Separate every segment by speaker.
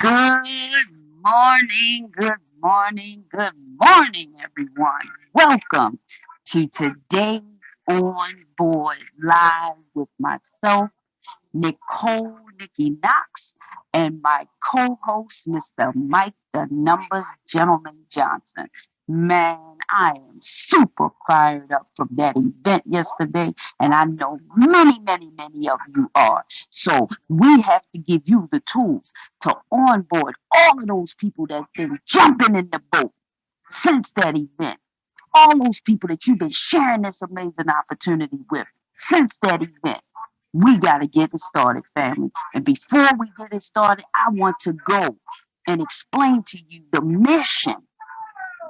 Speaker 1: Good good morning, everyone. Welcome to today's On Board Live with myself, Nicole, Nikki Knox, and my co-host, Mr. Mike, the Numbers Gentleman Johnson. Man, I am super fired up from that event yesterday, and I know many of you are. So we have to give you the tools to onboard all of those people that's been jumping in the boat since that event. All those people that you've been sharing this amazing opportunity with since that event. We got to get it started, family. And before we get it started, I want to go and explain to you the mission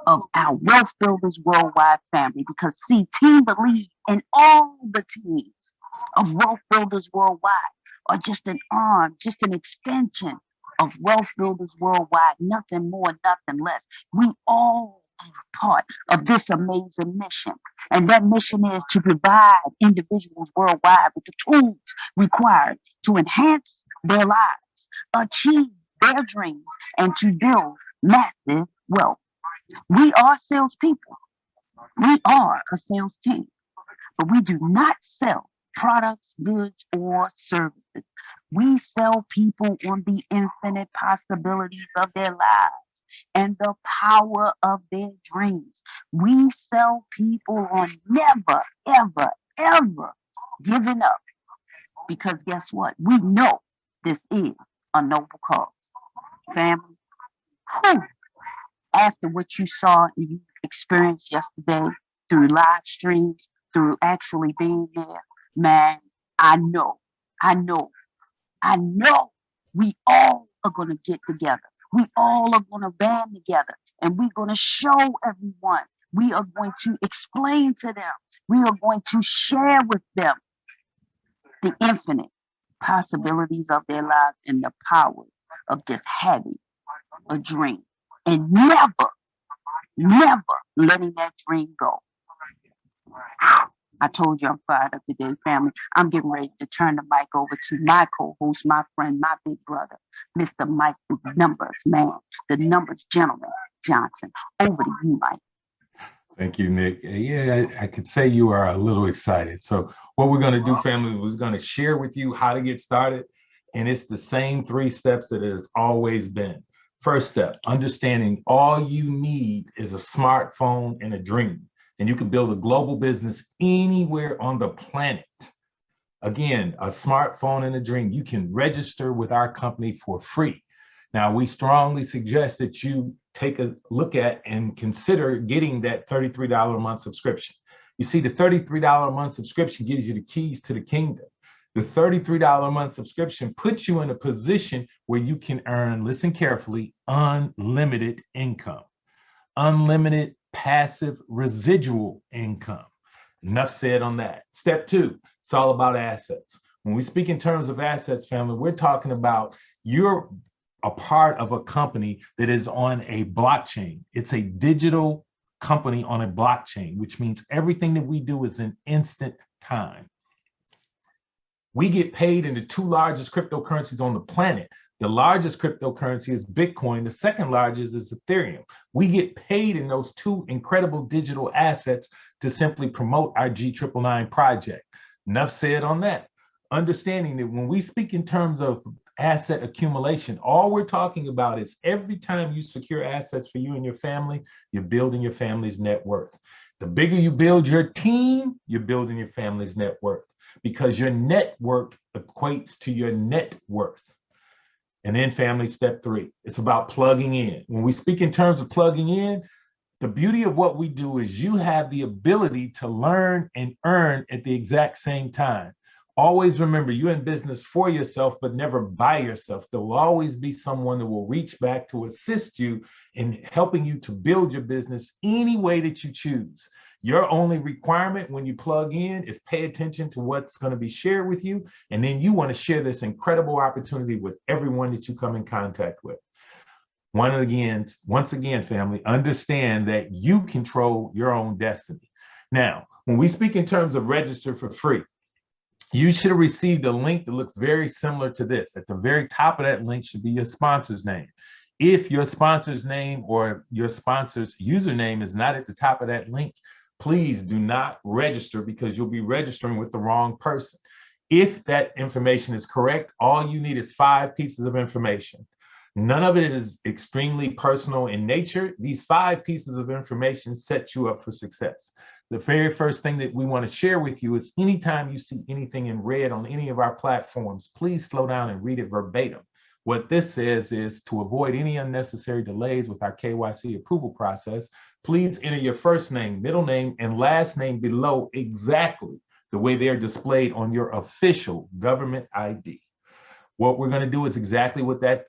Speaker 1: of our Wealth Builders Worldwide family. Because, see, Team Believe and all the teams of Wealth Builders Worldwide are just an arm, just an extension of Wealth Builders Worldwide, nothing more, nothing less. We all are part of this amazing mission. And that mission is to provide individuals worldwide with the tools required to enhance their lives, achieve their dreams, and to build massive wealth. We are salespeople. We are a sales team, but we do not sell products, goods, or services. We sell people on the infinite possibilities of their lives. and the power of their dreams. We sell people on never, ever, ever giving up because guess what? We know this is a noble cause. Family, whew, after what you saw and you experienced yesterday through live streams, through actually being there, man, I know, I know, I know we all are going to get together. We all are going to band together and we're going to show everyone. We are going to explain to them. We are going to share with them the infinite possibilities of their lives and the power of just having a dream and never, never letting that dream go. I told you I'm fired up today, family. I'm getting ready to turn the mic over to my co-host, my friend, my big brother, Mr. Mike, the numbers man, the numbers gentleman, Johnson. Over to you, Mike.
Speaker 2: Thank you, Nick. Yeah, I could say you are a little excited. So what we're going to do, family, is going to share with you how to get started. And it's the same 3 steps that it has always been. First step, understanding all you need is a smartphone and a dream. And you can build a global business anywhere on the planet. Again, a smartphone and a dream. You can register with our company for free. Now, we strongly suggest that you take a look at and consider getting that $33 a month subscription. You see, the $33 a month subscription gives you the keys to the kingdom. The $33 a month subscription puts you in a position where you can earn, listen carefully, unlimited income, unlimited passive residual income. Enough said on that. Step 2, it's all about assets. When we speak in terms of assets, family, we're talking about you're a part of a company that is on a blockchain. It's a digital company on a blockchain, which means everything that we do is in instant time. We get paid in the 2 largest cryptocurrencies on the planet. The largest cryptocurrency is Bitcoin. The second largest is Ethereum. We get paid in those 2 incredible digital assets to simply promote our G999 project. Enough said on that. Understanding that when we speak in terms of asset accumulation, all we're talking about is every time you secure assets for you and your family, you're building your family's net worth. The bigger you build your team, you're building your family's net worth because your network equates to your net worth. And then family, step 3, it's about plugging in. When we speak in terms of plugging in, the beauty of what we do is you have the ability to learn and earn at the exact same time. Always remember, you're in business for yourself, but never by yourself. There will always be someone that will reach back to assist you in helping you to build your business any way that you choose. Your only requirement when you plug in is pay attention to what's going to be shared with you. And then you want to share this incredible opportunity with everyone that you come in contact with. Once again, family, understand that you control your own destiny. Now, when we speak in terms of register for free, you should have received a link that looks very similar to this. At the very top of that link should be your sponsor's name. If your sponsor's name or your sponsor's username is not at the top of that link, please do not register because you'll be registering with the wrong person. If that information is correct, all you need is 5 pieces of information. None of it is extremely personal in nature. These 5 pieces of information set you up for success. The very first thing that we want to share with you is anytime you see anything in red on any of our platforms, please slow down and read it verbatim. What this says is to avoid any unnecessary delays with our KYC approval process, please enter your first name, middle name, and last name below exactly the way they're displayed on your official government ID. What we're going to do is exactly what that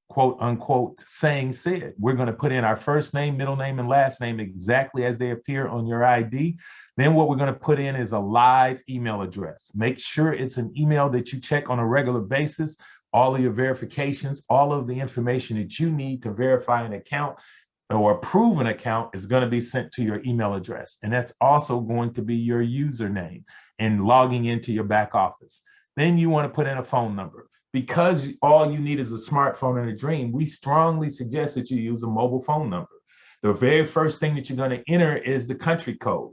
Speaker 2: quote unquote saying said. We're going to put in our first name, middle name, and last name exactly as they appear on your ID. Then what we're going to put in is a live email address. Make sure it's an email that you check on a regular basis. All of your verifications, all of the information that you need to verify an account or approve an account is going to be sent to your email address. And that's also going to be your username and logging into your back office. Then you want to put in a phone number. Because all you need is a smartphone and a dream, we strongly suggest that you use a mobile phone number. The very first thing that you're going to enter is the country code.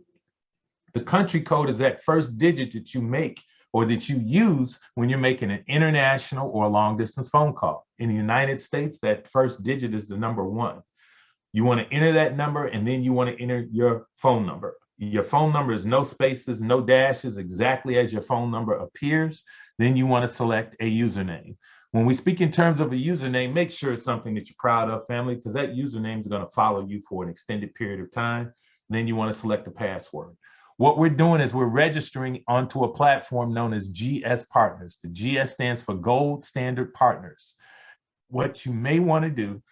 Speaker 2: The country code is that first digit that you make or that you use when you're making an international or long distance phone call. In the United States, that first digit is the number 1. You want to enter that number, and then you want to enter your phone number. Your phone number is no spaces, no dashes, exactly as your phone number appears. Then you want to select a username. When we speak in terms of a username, make sure it's something that you're proud of, family, because that username is going to follow you for an extended period of time. Then you want to select the password. What we're doing is we're registering onto a platform known as GS Partners. The GS stands for Gold Standard Partners. What you may want to do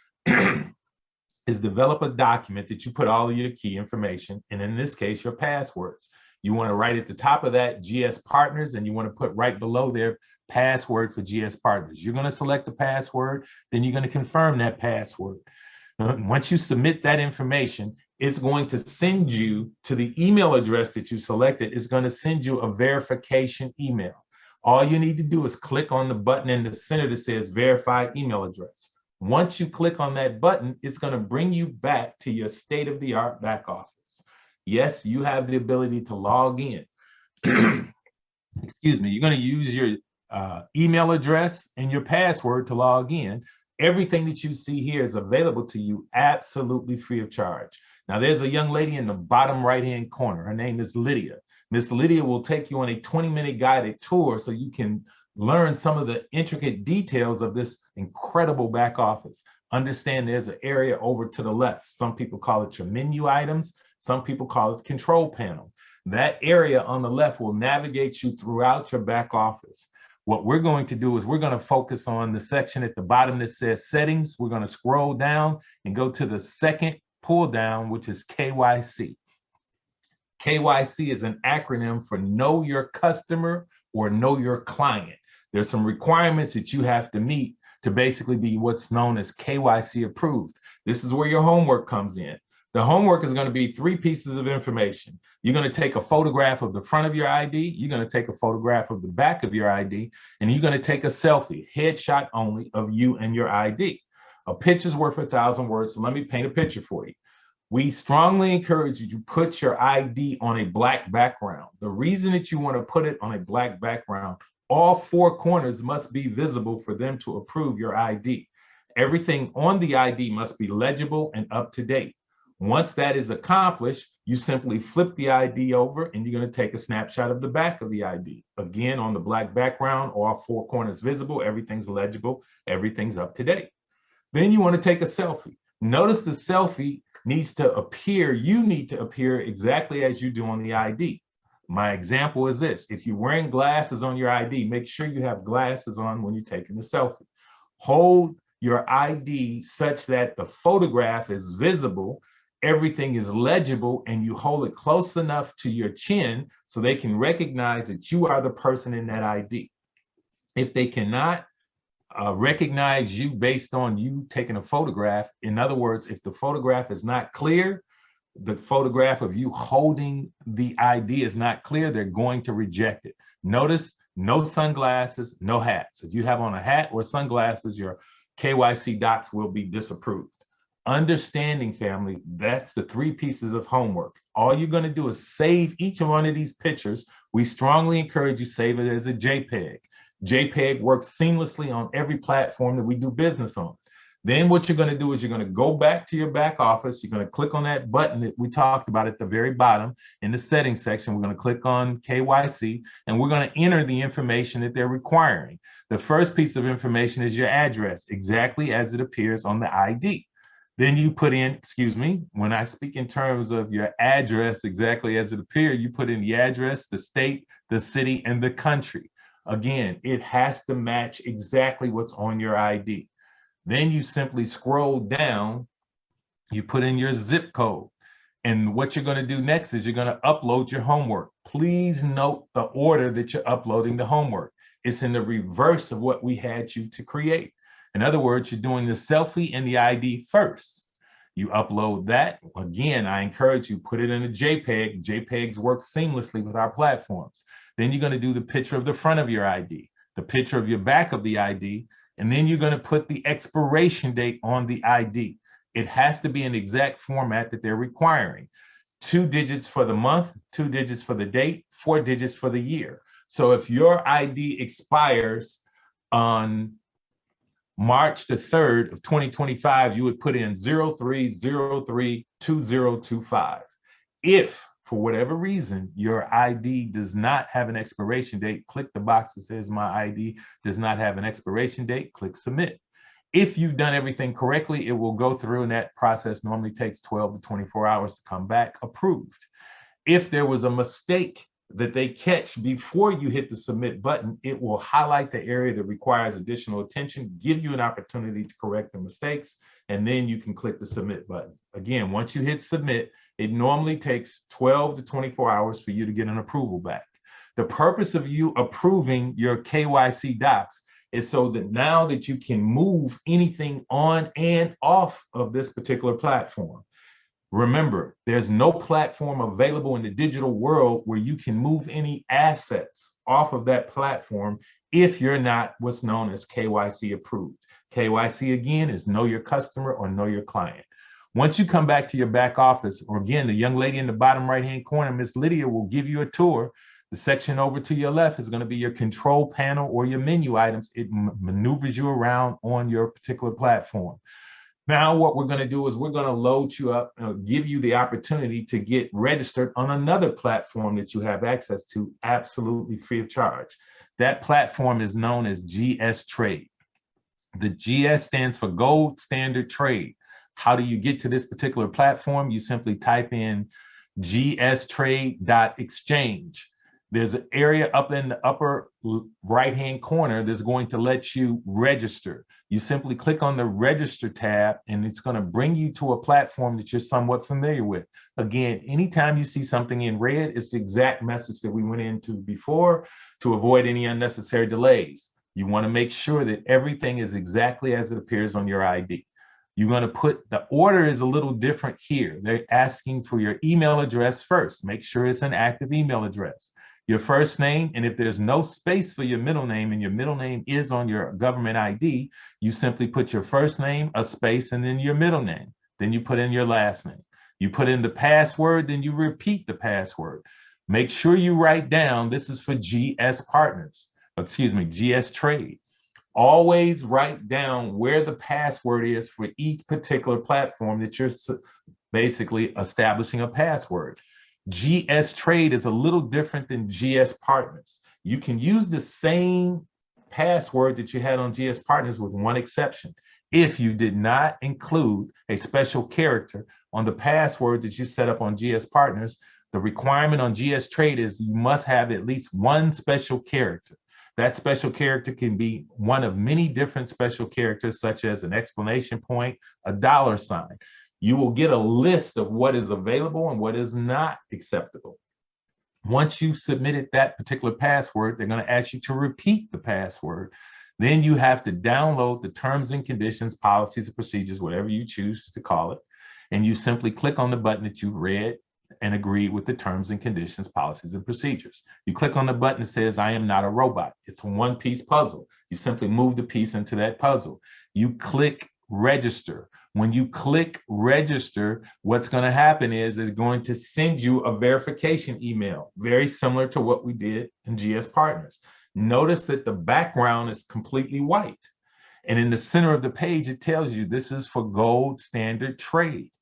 Speaker 2: is develop a document that you put all of your key information, and in this case, your passwords. You want to write at the top of that GS Partners, and you want to put right below there password for GS Partners. You're going to select the password, then you're going to confirm that password. Once you submit that information, it's going to send you to the email address that you selected. It's going to send you a verification email. All you need to do is click on the button in the center that says verify email address. Once you click on that button, it's going to bring you back to your state-of-the-art back office. Yes, you have the ability to log in. Excuse me, you're going to use your email address and your password to log in. Everything that you see here is available to you absolutely free of charge. Now, there's a young lady in the bottom right-hand corner. Her name is Lydia. Miss Lydia will take you on a 20-minute guided tour so you can learn some of the intricate details of this incredible back office. Understand there's an area over to the left. Some people call it your menu items. Some people call it control panel. That area on the left will navigate you throughout your back office. What we're going to do is we're going to focus on the section at the bottom that says settings. We're going to scroll down and go to the second pull down, which is KYC. KYC is an acronym for Know Your Customer or Know Your Client. There's some requirements that you have to meet to basically be what's known as KYC approved. This is where your homework comes in. The homework is going to be 3 pieces of information. You're going to take a photograph of the front of your ID. You're going to take a photograph of the back of your ID, and you're going to take a selfie, headshot only, of you and your ID. A picture's worth 1,000 words, so let me paint a picture for you. We strongly encourage you to put your ID on a black background. The reason that you want to put it on a black background, all 4 corners must be visible for them to approve your ID. Everything on the ID must be legible and up to date. Once that is accomplished, you simply flip the ID over and you're going to take a snapshot of the back of the ID. Again, on the black background, all 4 corners visible, everything's legible, everything's up to date. Then you want to take a selfie. Notice the selfie needs to appear, you need to appear exactly as you do on the ID. My example is this: if you're wearing glasses on your ID, make sure you have glasses on when you're taking the selfie. Hold your ID such that the photograph is visible, everything is legible, and you hold it close enough to your chin so they can recognize that you are the person in that ID. If they cannot recognize you based on you taking a photograph, in other words, if the photograph is not clear, the photograph of you holding the ID is not clear, they're going to reject it. Notice no sunglasses, no hats. If you have on a hat or sunglasses, your KYC docs will be disapproved. Understanding, family, that's the 3 pieces of homework. All you're going to do is save each one of these pictures. We strongly encourage you save it as a JPEG. JPEG works seamlessly on every platform that we do business on. Then what you're going to do is you're going to go back to your back office. You're going to click on that button that we talked about at the very bottom in the settings section. We're going to click on KYC, and we're going to enter the information that they're requiring. The first piece of information is your address, exactly as it appears on the ID. Then you put in, excuse me, when I speak in terms of your address exactly as it appears, you put in the address, the state, the city, and the country. Again, it has to match exactly what's on your ID. Then you simply scroll down, you put in your zip code. And what you're going to do next is you're going to upload your homework. Please note the order that you're uploading the homework. It's in the reverse of what we had you to create. In other words, you're doing the selfie and the ID first. You upload that. Again, I encourage you, put it in a JPEG. JPEGs work seamlessly with our platforms. Then you're going to do the picture of the front of your ID, the picture of your back of the ID, and then you're going to put the expiration date on the ID. It has to be an exact format that they're requiring. 2 digits for the month, 2 digits for the date, 4 digits for the year. So if your ID expires on March the 3rd of 2025, you would put in 03032025. If for whatever reason your ID does not have an expiration date, click the box that says my ID does not have an expiration date, click submit. If you've done everything correctly, it will go through, and that process normally takes 12 to 24 hours to come back approved. If there was a mistake that they catch before you hit the submit button, it will highlight the area that requires additional attention, give you an opportunity to correct the mistakes, and then you can click the submit button. Again, once you hit submit, it normally takes 12 to 24 hours for you to get an approval back. The purpose of you approving your KYC docs is so that now that you can move anything on and off of this particular platform. Remember, there's no platform available in the digital world where you can move any assets off of that platform if you're not what's known as KYC approved. KYC, again, is know your customer or know your client. Once you come back to your back office, or again, the young lady in the bottom right-hand corner, Miss Lydia, will give you a tour. The section over to your left is going to be your control panel or your menu items. It maneuvers you around on your particular platform. Now, what we're going to do is we're going to load you up, give you the opportunity to get registered on another platform that you have access to absolutely free of charge. That platform is known as GS Trade. The GS stands for Gold Standard Trade. How do you get to this particular platform? You simply type in gstrade.exchange. There's an area up in the upper right-hand corner that's going to let you register. You simply click on the register tab, and it's going to bring you to a platform that you're somewhat familiar with. Again, anytime you see something in red, it's the exact message that we went into before to avoid any unnecessary delays. You want to make sure that everything is exactly as it appears on your ID. You're going to put, the order is a little different here. They're asking for your email address first. Make sure it's an active email address. Your first name, and if there's no space for your middle name and your middle name is on your government ID, you simply put your first name, a space, and then your middle name. Then you put in your last name. You put in the password, then you repeat the password. Make sure you write down, this is for GS Partners, GS Trade. Always write down where the password is for each particular platform that you're basically establishing a password. GS Trade is a little different than GS Partners. You can use the same password that you had on GS Partners with one exception. If you did not include a special character on the password that you set up on GS Partners, the requirement on GS Trade is you must have at least one special character. That special character can be one of many different special characters, such as an exclamation point, a $sign. You will get a list of what is available and what is not acceptable. Once you've submitted that particular password, they're going to ask you to repeat the password. Then you have to download the terms and conditions, policies and procedures, whatever you choose to call it. And you simply click on the button that you've read and agree with the terms and conditions, policies and procedures. You click on the button that says, I am not a robot. It's a one-piece puzzle. You simply move the piece into that puzzle. You click register. When you click register, what's going to happen is it's going to send you a verification email, very similar to what we did in GS Partners. Notice that the background is completely white. And in the center of the page, it tells you this is for Gold Standard Trade.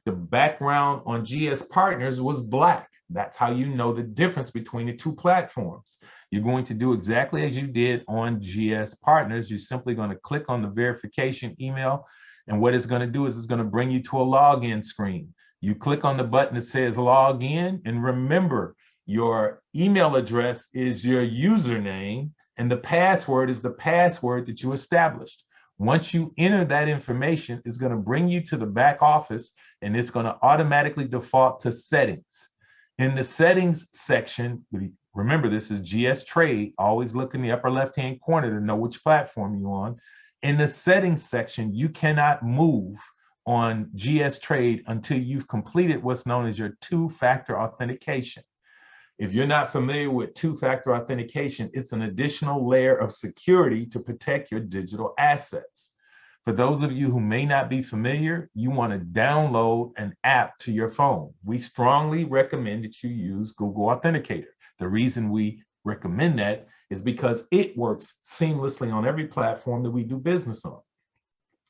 Speaker 2: The background on GS Partners was black. That's how you know the difference between the two platforms. You're going to do exactly as you did on GS Partners. You're simply going to click on the verification email. And what it's going to do is it's going to bring you to a login screen. You click on the button that says log in, and remember, your email address is your username and the password is the password that you established. Once you enter that information, it's going to bring you to the back office, and it's going to automatically default to settings. In the settings section, remember this is GS Trade, always look in the upper left-hand corner to know which platform you're on. In the settings section, you cannot move on GS Trade until you've completed what's known as your two-factor authentication. If you're not familiar with two-factor authentication, it's an additional layer of security to protect your digital assets. For those of you who may not be familiar, you want to download an app to your phone. We strongly recommend that you use Google Authenticator. The reason we recommend that is because it works seamlessly on every platform that we do business on.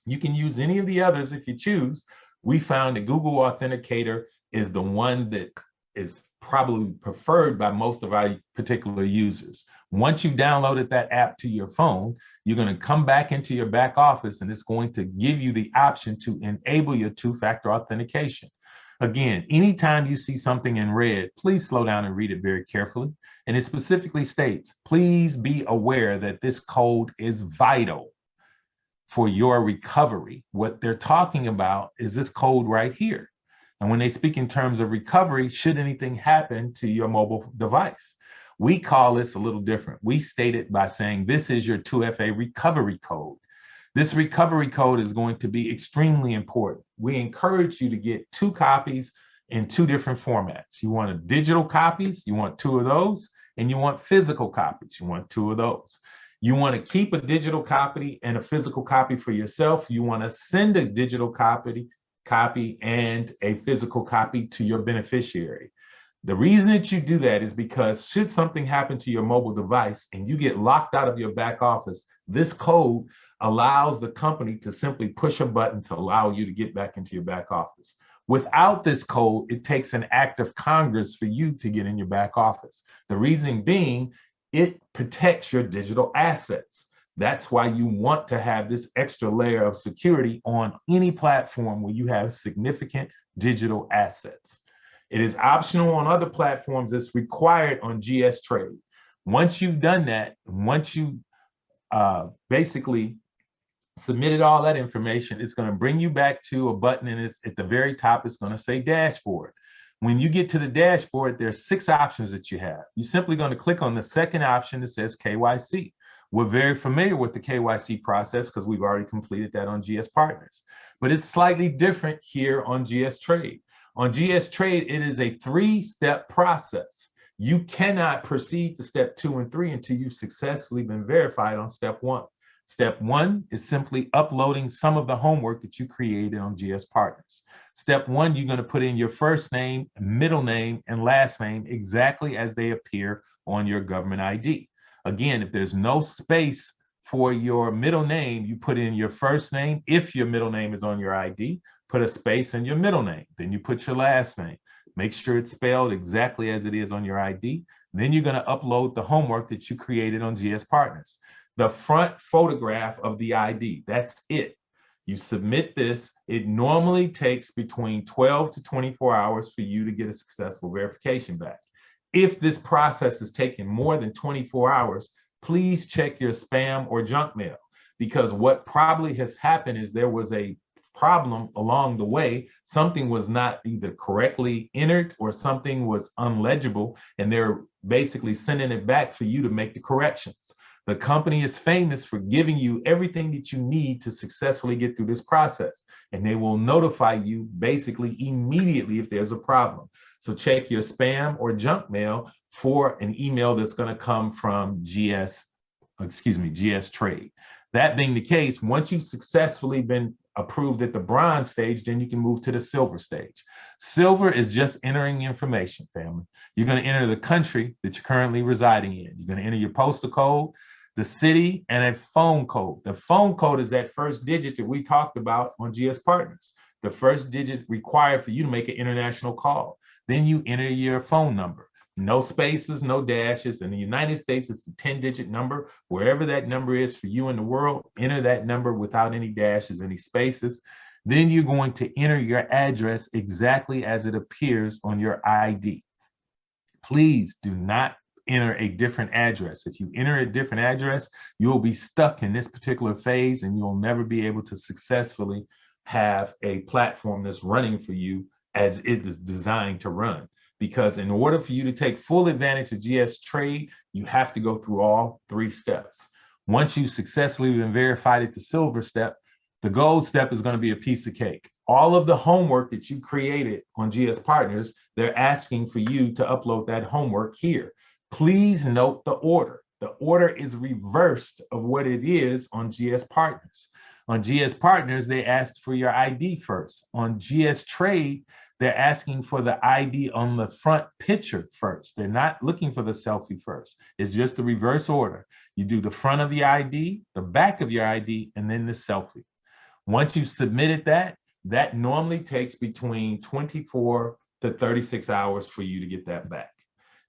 Speaker 2: You can use any of the others if you choose. We found that Google Authenticator is the one that is probably preferred by most of our particular users. Once you downloaded that app to your phone, you're going to come back into your back office and it's going to give you the option to enable your two-factor authentication. Again, anytime you see something in red, please slow down and read it very carefully. And it specifically states, please be aware that this code is vital for your recovery. What they're talking about is this code right here. And when they speak in terms of recovery, should anything happen to your mobile device, we call this a little different. We state it by saying this is your 2FA recovery code. This recovery code is going to be extremely important. We encourage you to get 2 copies in 2 different formats. You want digital copies, you want 2 of those, and you want physical copies, you want 2 of those. You want to keep a digital copy and a physical copy for yourself. You want to send a digital copy and a physical copy to your beneficiary. The reason that you do that is because should something happen to your mobile device and you get locked out of your back office, this code allows the company to simply push a button to allow you to get back into your back office. Without this code, it takes an act of Congress for you to get in your back office. The reason being, it protects your digital assets. That's why you want to have this extra layer of security on any platform where you have significant digital assets. It is optional on other platforms. It's required on GS Trade. Once you've done that, once you basically submitted all that information, it's going to bring you back to a button, and it's at the very top, it's going to say dashboard. When you get to the dashboard, there's 6 options that you have. You're simply going to click on the second option that says KYC. We're very familiar with the KYC process because we've already completed that on GS Partners. But it's slightly different here on GS Trade. On GS Trade, it is a 3-step process. You cannot proceed to step 2 and 3 until you've successfully been verified on step 1. Step 1 is simply uploading some of the homework that you created on GS Partners. Step 1, you're going to put in your first name, middle name, and last name exactly as they appear on your government ID. Again, if there's no space for your middle name, you put in your first name. If your middle name is on your ID, put a space in your middle name. Then you put your last name. Make sure it's spelled exactly as it is on your ID. Then you're going to upload the homework that you created on GS Partners. The front photograph of the ID, that's it. You submit this. It normally takes between 12 to 24 hours for you to get a successful verification back. If this process is taking more than 24 hours, please check your spam or junk mail, because what probably has happened is there was a problem along the way. Something was not either correctly entered or something was unlegible, and they're basically sending it back for you to make the corrections. The company is famous for giving you everything that you need to successfully get through this process, and they will notify you basically immediately if there's a problem. So check your spam or junk mail for an email that's going to come from GS Trade. That being the case, once you've successfully been approved at the bronze stage, then you can move to the silver stage. Silver is just entering information, family. You're going to enter the country that you're currently residing in. You're going to enter your postal code, the city, and a phone code. The phone code is that first digit that we talked about on GS Partners. The first digit required for you to make an international call. Then you enter your phone number. No spaces, no dashes. In the United States, it's a 10-digit number. Wherever that number is for you in the world, enter that number without any dashes, any spaces. Then you're going to enter your address exactly as it appears on your ID. Please do not enter a different address. If you enter a different address, you'll be stuck in this particular phase and you'll never be able to successfully have a platform that's running for you as it is designed to run. Because in order for you to take full advantage of GS Trade, you have to go through all 3 steps. Once you've successfully been verified at the silver step, the gold step is going to be a piece of cake. All of the homework that you created on GS Partners, they're asking for you to upload that homework here. Please note the order. The order is reversed of what it is on GS Partners. On GS Partners, they asked for your ID first. On GS Trade, they're asking for the ID on the front picture first. They're not looking for the selfie first. It's just the reverse order. You do the front of the ID, the back of your ID, and then the selfie. Once you've submitted that, that normally takes between 24 to 36 hours for you to get that back.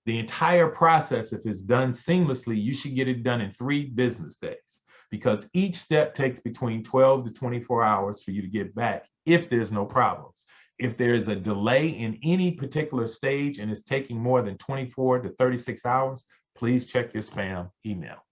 Speaker 2: The entire process, if it's done seamlessly, you should get it done in 3 business days, because each step takes between 12 to 24 hours for you to get back if there's no problems. If there is a delay in any particular stage and it's taking more than 24 to 36 hours, please check your spam email.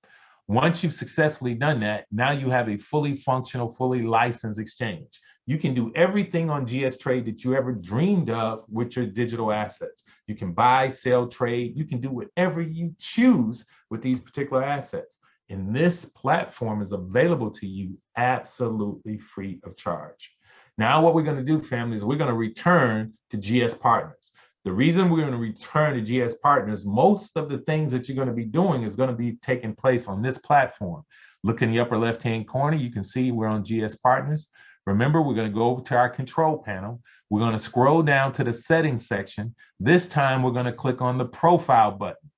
Speaker 2: Once you've successfully done that, now you have a fully functional, fully licensed exchange. You can do everything on GS Trade that you ever dreamed of with your digital assets. You can buy, sell, trade. You can do whatever you choose with these particular assets. And this platform is available to you absolutely free of charge. Now, what we're going to do, family, is we're going to return to GS Partners. The reason we're going to return to GS Partners, most of the things that you're going to be doing is going to be taking place on this platform. Look in the upper left-hand corner, you can see we're on GS Partners. Remember, we're going to go over to our control panel. We're going to scroll down to the settings section. This time, we're going to click on the profile button.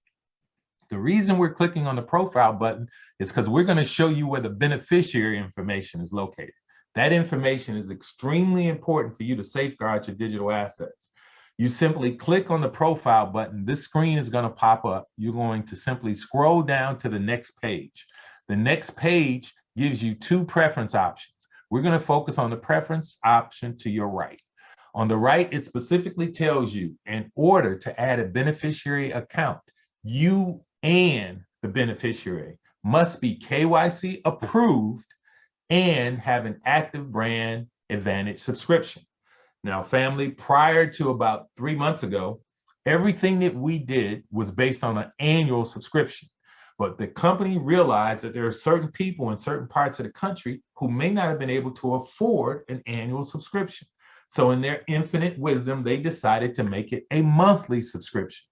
Speaker 2: The reason we're clicking on the profile button is because we're going to show you where the beneficiary information is located. That information is extremely important for you to safeguard your digital assets. You simply click on the profile button. This screen is going to pop up. You're going to simply scroll down to the next page. The next page gives you 2 preference options. We're going to focus on the preference option to your right. On the right, it specifically tells you, in order to add a beneficiary account, you and the beneficiary must be KYC approved and have an active brand advantage subscription. Now, family, prior to about 3 months ago, everything that we did was based on an annual subscription. But the company realized that there are certain people in certain parts of the country who may not have been able to afford an annual subscription. So in their infinite wisdom, they decided to make it a monthly subscription.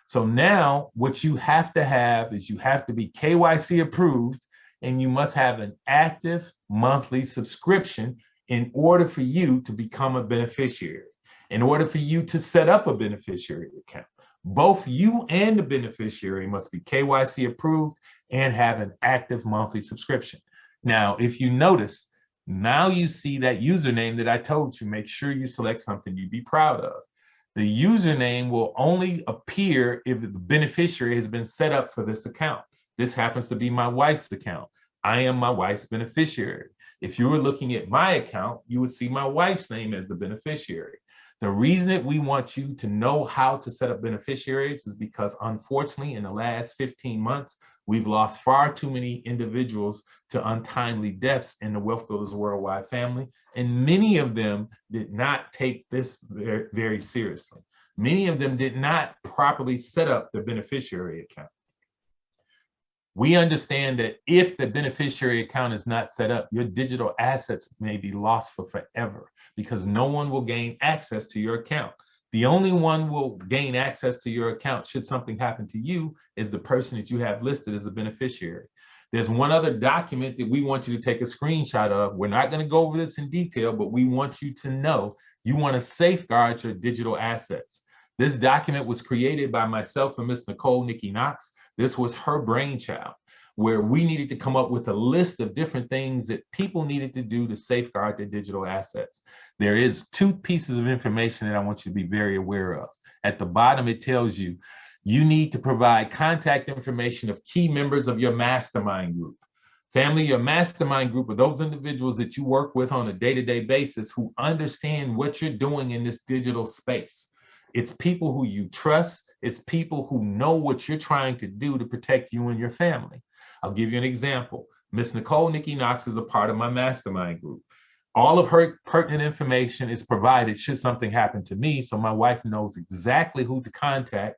Speaker 2: So now what you have to have is you have to be KYC approved, and you must have an active monthly subscription in order for you to become a beneficiary, in order for you to set up a beneficiary account. Both you and the beneficiary must be KYC approved and have an active monthly subscription. Now, if you notice, now you see that username that I told you, make sure you select something you'd be proud of. The username will only appear if the beneficiary has been set up for this account. This happens to be my wife's account. I am my wife's beneficiary. If you were looking at my account, you would see my wife's name as the beneficiary. The reason that we want you to know how to set up beneficiaries is because, unfortunately, in the last 15 months, we've lost far too many individuals to untimely deaths in the Wealth Builders Worldwide family, and many of them did not take this very, very seriously. Many of them did not properly set up the beneficiary account. We understand that if the beneficiary account is not set up, your digital assets may be lost for forever, because no one will gain access to your account. The only one will gain access to your account should something happen to you is the person that you have listed as a beneficiary. There's one other document that we want you to take a screenshot of. We're not going to go over this in detail, but we want you to know you want to safeguard your digital assets. This document was created by myself and Miss Nicole, Nikki Knox. This was her brainchild, where we needed to come up with a list of different things that people needed to do to safeguard their digital assets. There is 2 pieces of information that I want you to be very aware of. At the bottom, it tells you, you need to provide contact information of key members of your mastermind group. Family, your mastermind group are those individuals that you work with on a day-to-day basis who understand what you're doing in this digital space. It's people who you trust. It's people who know what you're trying to do to protect you and your family. I'll give you an example. Miss Nicole, Nikki Knox is a part of my mastermind group. All of her pertinent information is provided should something happen to me, so my wife knows exactly who to contact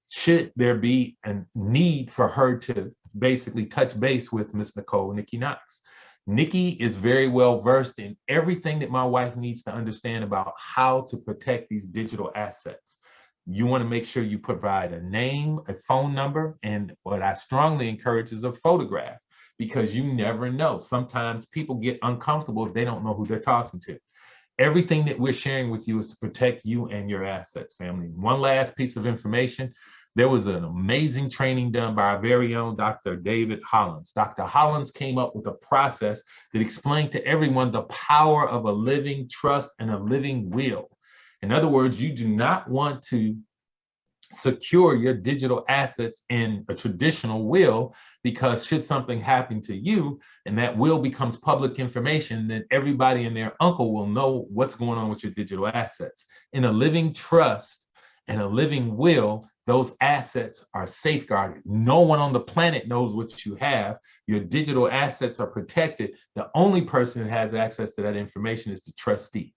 Speaker 2: should there be a need for her to basically touch base with Miss Nicole, Nikki Knox. Nikki is very well versed in everything that my wife needs to understand about how to protect these digital assets. You want to make sure you provide a name, a phone number, and what I strongly encourage is a photograph, because you never know. Sometimes people get uncomfortable if they don't know who they're talking to. Everything that we're sharing with you is to protect you and your assets, family. One last piece of information. There was an amazing training done by our very own Dr. David Hollins. Dr. Hollins came up with a process that explained to everyone the power of a living trust and a living will. In other words, you do not want to secure your digital assets in a traditional will, because should something happen to you and that will becomes public information, then everybody and their uncle will know what's going on with your digital assets. In a living trust and a living will, those assets are safeguarded. No one on the planet knows what you have. Your digital assets are protected. The only person that has access to that information is the trustee.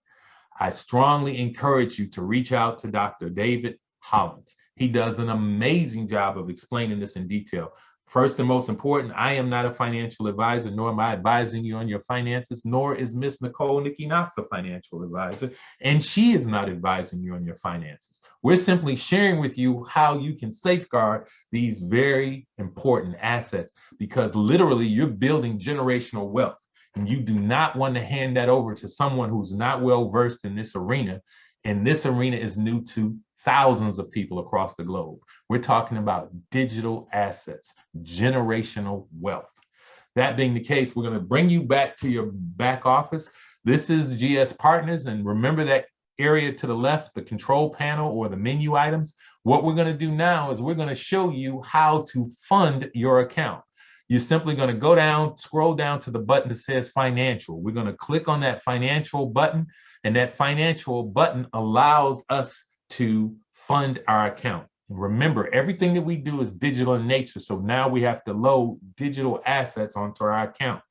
Speaker 2: I strongly encourage you to reach out to Dr. David Hollins. He does an amazing job of explaining this in detail. First and most important, I am not a financial advisor, nor am I advising you on your finances, nor is Miss Nicole, Nikki Knox, a financial advisor, and she is not advising you on your finances. We're simply sharing with you how you can safeguard these very important assets, because literally you're building generational wealth, and you do not want to hand that over to someone who's not well versed in this arena. And this arena is new to thousands of people across the globe. We're talking about digital assets, generational wealth. That being the case, we're going to bring you back to your back office. This is GS Partners, and remember that area to the left, the control panel or the menu items. What we're going to do now is we're going to show you how to fund your account. You're simply going to go down, scroll down to the button that says financial. We're going to click on that financial button, and that financial button allows us to fund our account. And remember, everything that we do is digital in nature. So now we have to load digital assets onto our account.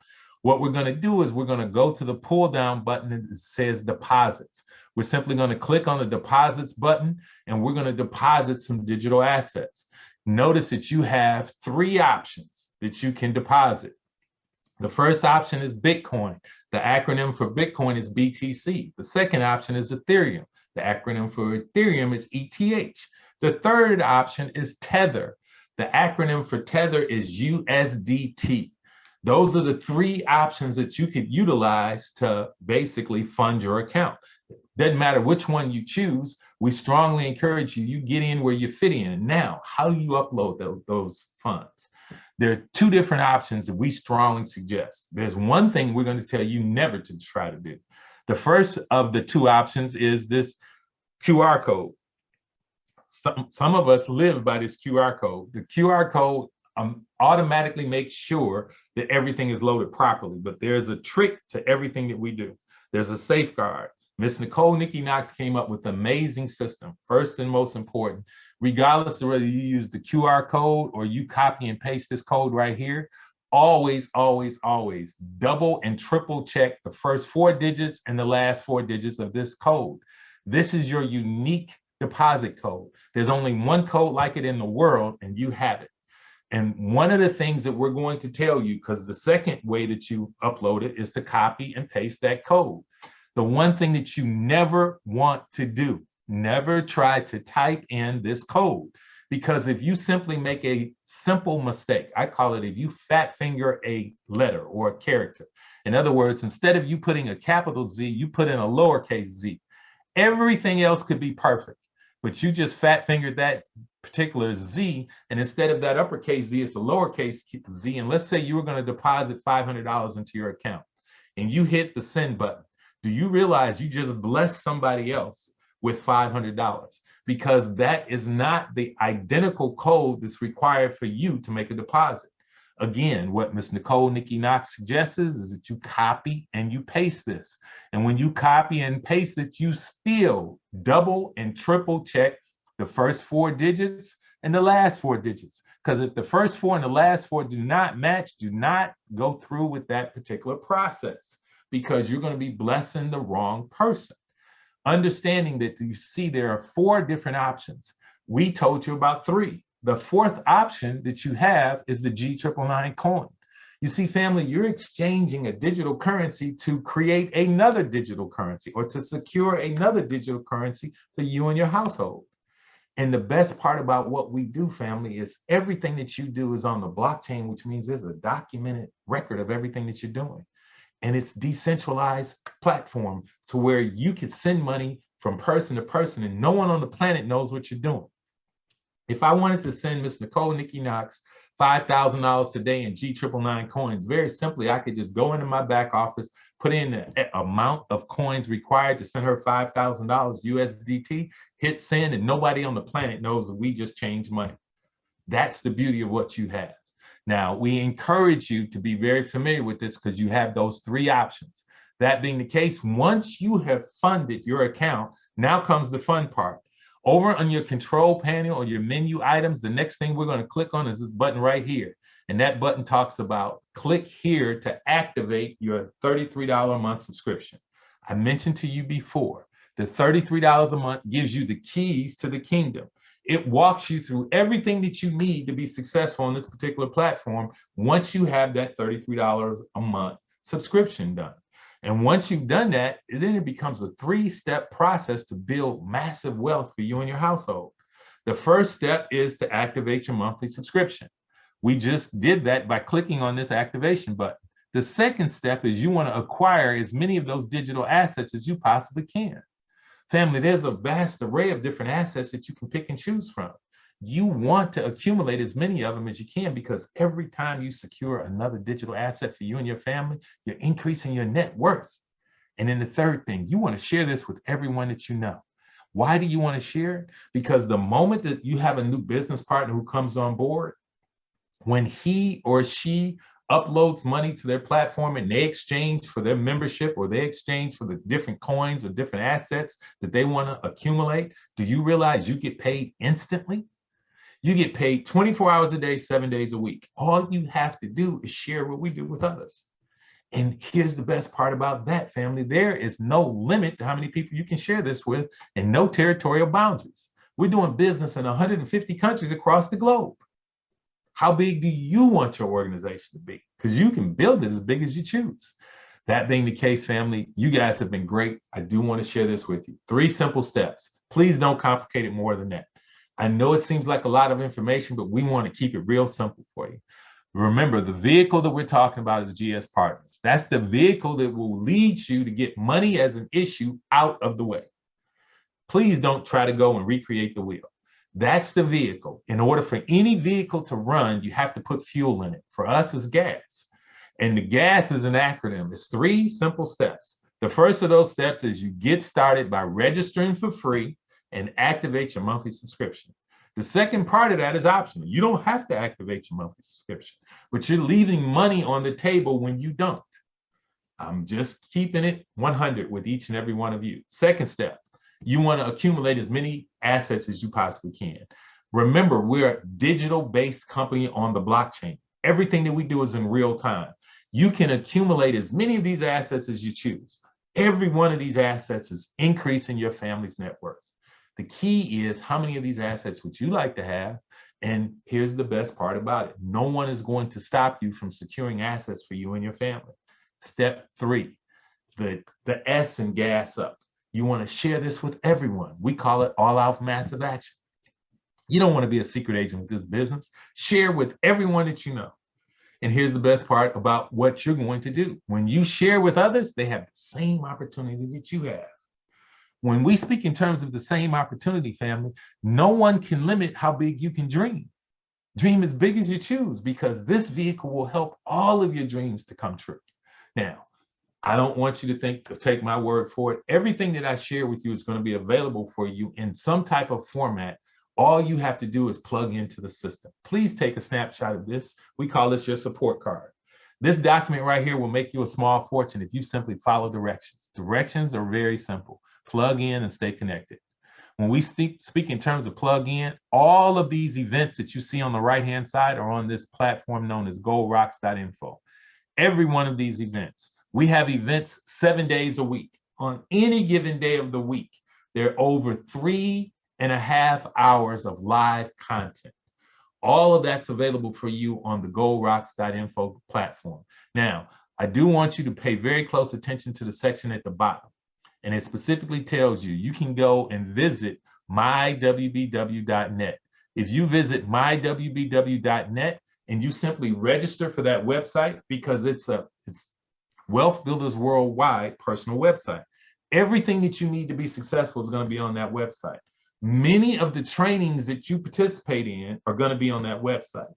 Speaker 2: What we're going to do is we're going to go to the pull down button that says deposits. We're simply going to click on the deposits button, and we're going to deposit some digital assets. Notice that you have three options that you can deposit. The first option is Bitcoin. The acronym for Bitcoin is BTC. The second option is Ethereum. The acronym for Ethereum is ETH. The third option is Tether. The acronym for Tether is USDT. Those are the three options that you could utilize to basically fund your account. Doesn't matter which one you choose. We strongly encourage you get in where you fit in. Now, how do you upload those funds? There are two different options that we strongly suggest. There's one thing we're going to tell you never to try to do. The first of the two options is this QR code. Some of us live by this QR code. The QR code automatically makes sure that everything is loaded properly, but there's a trick to everything that we do. There's a safeguard. Miss Nicole, Nikki Knox came up with an amazing system. First and most important, regardless of whether you use the QR code or you copy and paste this code right here, always, always, always double and triple check the first 4 digits and the last 4 digits of this code. This is your unique deposit code. There's only one code like it in the world, and you have it. And one of the things that we're going to tell you, because the second way that you upload it is to copy and paste that code. The one thing that you never want to do, never try to type in this code, because if you simply make a simple mistake, I call it if you fat finger a letter or a character. In other words, instead of you putting a capital Z, you put in a lowercase z. Everything else could be perfect, but you just fat fingered that particular Z, and instead of that uppercase Z, it's a lowercase z. And let's say you were going to deposit $500 into your account, and you hit the send button. Do you realize you just blessed somebody else with $500? Because that is not the identical code that's required for you to make a deposit. Again, what Ms. Nicole, Nikki Knox suggests is that you copy and you paste this. And when you copy and paste it, you still double and triple check the first 4 digits and the last 4 digits. Because if the first 4 and the last 4 do not match, do not go through with that particular process, because you're going to be blessing the wrong person. Understanding that you see there are 4 different options. We told you about 3. The 4th option that you have is the G999 coin. You see, family, you're exchanging a digital currency to create another digital currency, or to secure another digital currency for you and your household. And the best part about what we do, family, is everything that you do is on the blockchain, which means there's a documented record of everything that you're doing. and it's decentralized platform to where you can send money from person to person and no one on the planet knows what you're doing. If I wanted to send Miss Nicole, Nikki Knox, $5,000 today in G999 coins, very simply, I could just go into my back office, put in the amount of coins required to send her $5,000 USDT, hit send, and nobody on the planet knows that we just changed money. That's the beauty of what you have. Now, we encourage you to be very familiar with this because you have those three options. That being the case, once you have funded your account, now comes the fun part. Over on your control panel or your menu items, the next thing we're going to click on is this button right here. And that button talks about click here to activate your $33 a month subscription. I mentioned to you before, the $33 a month gives you the keys to the kingdom. It walks you through everything that you need to be successful on this particular platform once you have that $33 a month subscription done. And once you've done that, then it becomes a three-step process to build massive wealth for you and your household. The first step is to activate your monthly subscription. We just did that by clicking on this activation button. The second step is you want to acquire as many of those digital assets as you possibly can. Family, there's a vast array of different assets that you can pick and choose from. You want to accumulate as many of them as you can because every time you secure another digital asset for you and your family, you're increasing your net worth. And then the third thing, you want to share this with everyone that you know. Why do you want to share it? Because the moment that you have a new business partner who comes on board, when he or she uploads money to their platform and they exchange for their membership or they exchange for the different coins or different assets that they want to accumulate, do you realize you get paid instantly? You get paid 24 hours a day, 7 days a week. All you have to do is share what we do with others. And here's the best part about that, family. There is no limit to how many people you can share this with and no territorial boundaries. We're doing business in 150 countries across the globe. How big do you want your organization to be? Because you can build it as big as you choose. That being the case, family, you guys have been great. I do want to share this with you. 3 simple steps. Please don't complicate it more than that. I know it seems like a lot of information, but we want to keep it real simple for you. Remember, the vehicle that we're talking about is GS Partners. That's the vehicle that will lead you to get money as an issue out of the way. Please don't try to go and recreate the wheel. That's the vehicle. In order for any vehicle to run, you have to put fuel in it. For us, it's gas. And the gas is an acronym. It's 3 simple steps. The first of those steps is you get started by registering for free and activate your monthly subscription. The second part of that is optional. You don't have to activate your monthly subscription, but you're leaving money on the table when you don't. I'm just keeping it 100 with each and every one of you. Second step, you want to accumulate as many assets as you possibly can. Remember, we're a digital-based company on the blockchain. Everything that we do is in real time. You can accumulate as many of these assets as you choose. Every one of these assets is increasing your family's net worth. The key is how many of these assets would you like to have? And here's the best part about it. No one is going to stop you from securing assets for you and your family. Step 3, the S in gas up. You want to share this with everyone. We call it all-out massive action. You don't want to be a secret agent with this business. Share with everyone that you know. And here's the best part about what you're going to do. When you share with others, they have the same opportunity that you have. When we speak in terms of the same opportunity, family, no one can limit how big you can dream. Dream as big as you choose because this vehicle will help all of your dreams to come true. Now, I don't want you to take my word for it. Everything that I share with you is going to be available for you in some type of format. All you have to do is plug into the system. Please take a snapshot of this. We call this your support card. This document right here will make you a small fortune if you simply follow directions. Directions are very simple. Plug in and stay connected. When we speak in terms of plug in, all of these events that you see on the right-hand side are on this platform known as goldrocks.info. Every one of these events. We have events 7 days a week. On any given day of the week, there are over 3.5 hours of live content. All of that's available for you on the goldrocks.info platform. Now, I do want you to pay very close attention to the section at the bottom. And it specifically tells you, you can go and visit mywbw.net. If you visit mywbw.net and you simply register for that website, because it's Wealth Builders Worldwide personal website. Everything that you need to be successful is going to be on that website. Many of the trainings that you participate in are going to be on that website.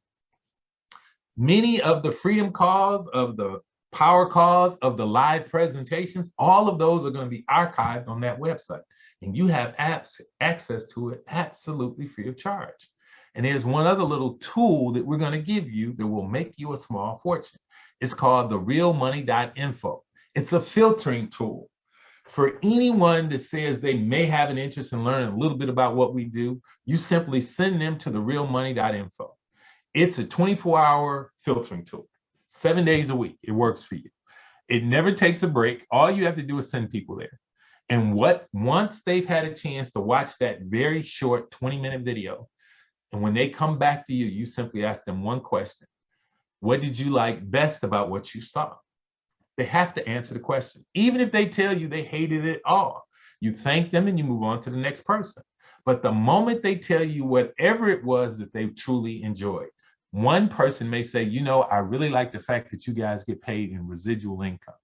Speaker 2: Many of the freedom calls, of the power calls, of the live presentations, all of those are going to be archived on that website. And you have access to it absolutely free of charge. And there's one other little tool that we're going to give you that will make you a small fortune. It's called the realmoney.info. It's a filtering tool. For anyone that says they may have an interest in learning a little bit about what we do, you simply send them to the realmoney.info. It's a 24-hour filtering tool, 7 days a week. It works for you. It never takes a break. All you have to do is send people there. And once they've had a chance to watch that very short 20-minute video, and when they come back to you, you simply ask them one question. What did you like best about what you saw? They have to answer the question. Even if they tell you they hated it all, you thank them and you move on to the next person. But the moment they tell you whatever it was that they truly enjoyed, one person may say, you know, I really like the fact that you guys get paid in residual income.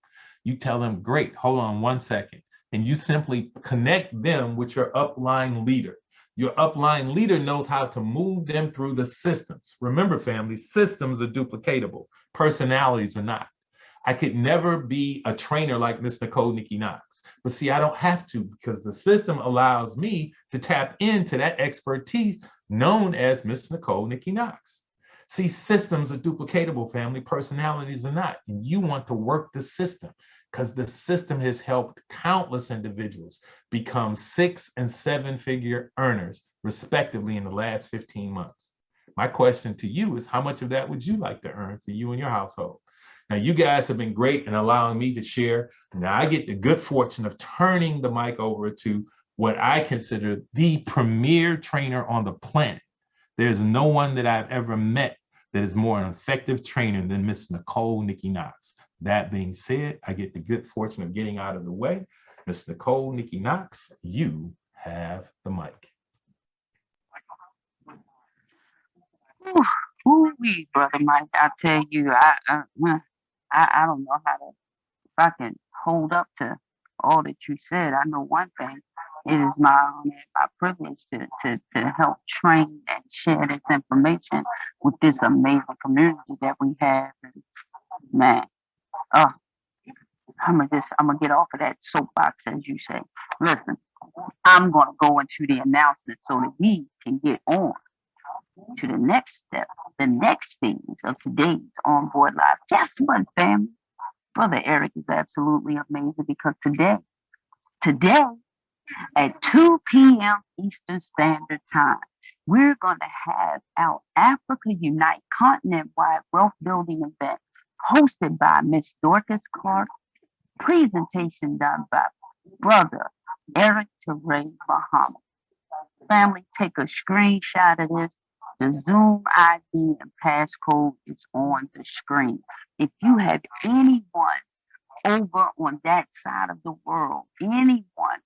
Speaker 2: You tell them, great, hold on one second. And you simply connect them with your upline leader. Your upline leader knows how to move them through the systems. Remember, family, systems are duplicatable. Personalities are not. I could never be a trainer like Miss Nicole, Nikki, Knox. But see, I don't have to, because the system allows me to tap into that expertise known as Miss Nicole, Nikki, Knox. See, systems are duplicatable, family. Personalities are not. And you want to work the system, because the system has helped countless individuals become 6- and 7-figure earners, respectively, in the last 15 months. My question to you is, how much of that would you like to earn for you and your household? Now, you guys have been great in allowing me to share. Now, I get the good fortune of turning the mic over to what I consider the premier trainer on the planet. There's no one that I've ever met that is more an effective trainer than Miss Nicole, Nikki, Knox. That being said, I get the good fortune of getting out of the way. Miss Nicole, Nikki, Knox, you have the mic.
Speaker 1: Ooh-wee, Brother Mike, I tell you, I don't know if I can hold up to all that you said. I know one thing. It is my honor and my privilege to help train and share this information with this amazing community that we have. And man, oh, I'm gonna get off of that soapbox, as you say. Listen, I'm gonna go into the announcement so that we can get on to the next step, the next phase of today's OnBoard Live. Guess what, family? Brother Eric is absolutely amazing, because today at 2 p.m. Eastern Standard Time, we're going to have our Africa Unite continent-wide wealth building event hosted by Miss Dorcas Clark, presentation done by Brother Eric Teray Muhammad. Family, take a screenshot of this. The Zoom ID and passcode is on the screen. If you have anyone over on that side of the world, anyone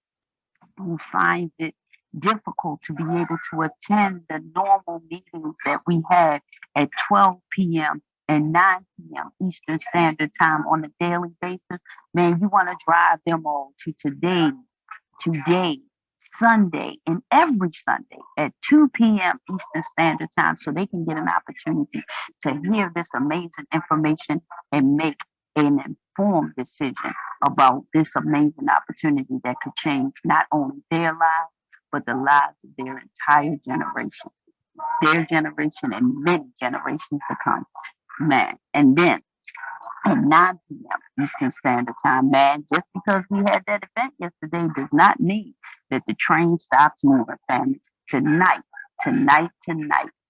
Speaker 1: who finds it difficult to be able to attend the normal meetings that we have at 12 p.m. and 9 p.m. Eastern Standard Time on a daily basis, man, you want to drive them all to today, Sunday, and every Sunday at 2 p.m. Eastern Standard Time, so they can get an opportunity to hear this amazing information and make an informed decision about this amazing opportunity that could change not only their lives, but the lives of their entire generation, and many generations to come, man. And then at 9 p.m. Eastern Standard Time, man, just because we had that event yesterday does not mean that the train stops moving, family. Tonight,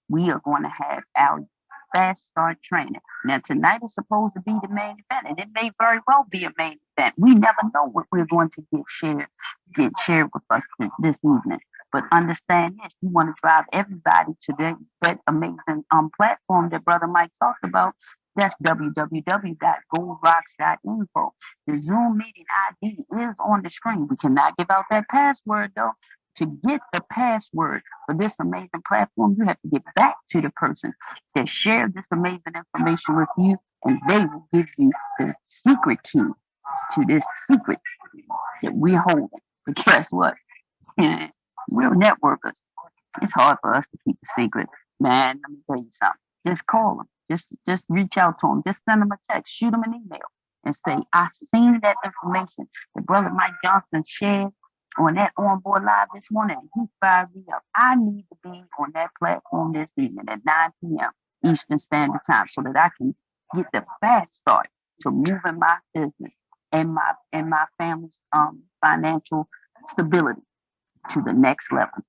Speaker 1: we are going to have our fast start training. Now, tonight is supposed to be the main event, and it may very well be a main event. We never know what we're going to get shared with us this evening. But understand this, you want to drive everybody to that amazing platform that Brother Mike talked about. That's www.goldrocks.info. The Zoom meeting ID is on the screen. We cannot give out that password, though. To get the password for this amazing platform, you have to get back to the person that shared this amazing information with you and they will give you the secret key to this secret that we're holding. But guess what? We're networkers. It's hard for us to keep a secret. Man, let me tell you something. Just call them. Just reach out to them. Just send them a text. Shoot them an email and say, I seen that information that Brother Mike Johnson shared on that OnBoard Live this morning. He fired me up. I need to be on that platform this evening at 9 p.m. Eastern Standard Time so that I can get the fast start to moving my business and my family's financial stability to the next level.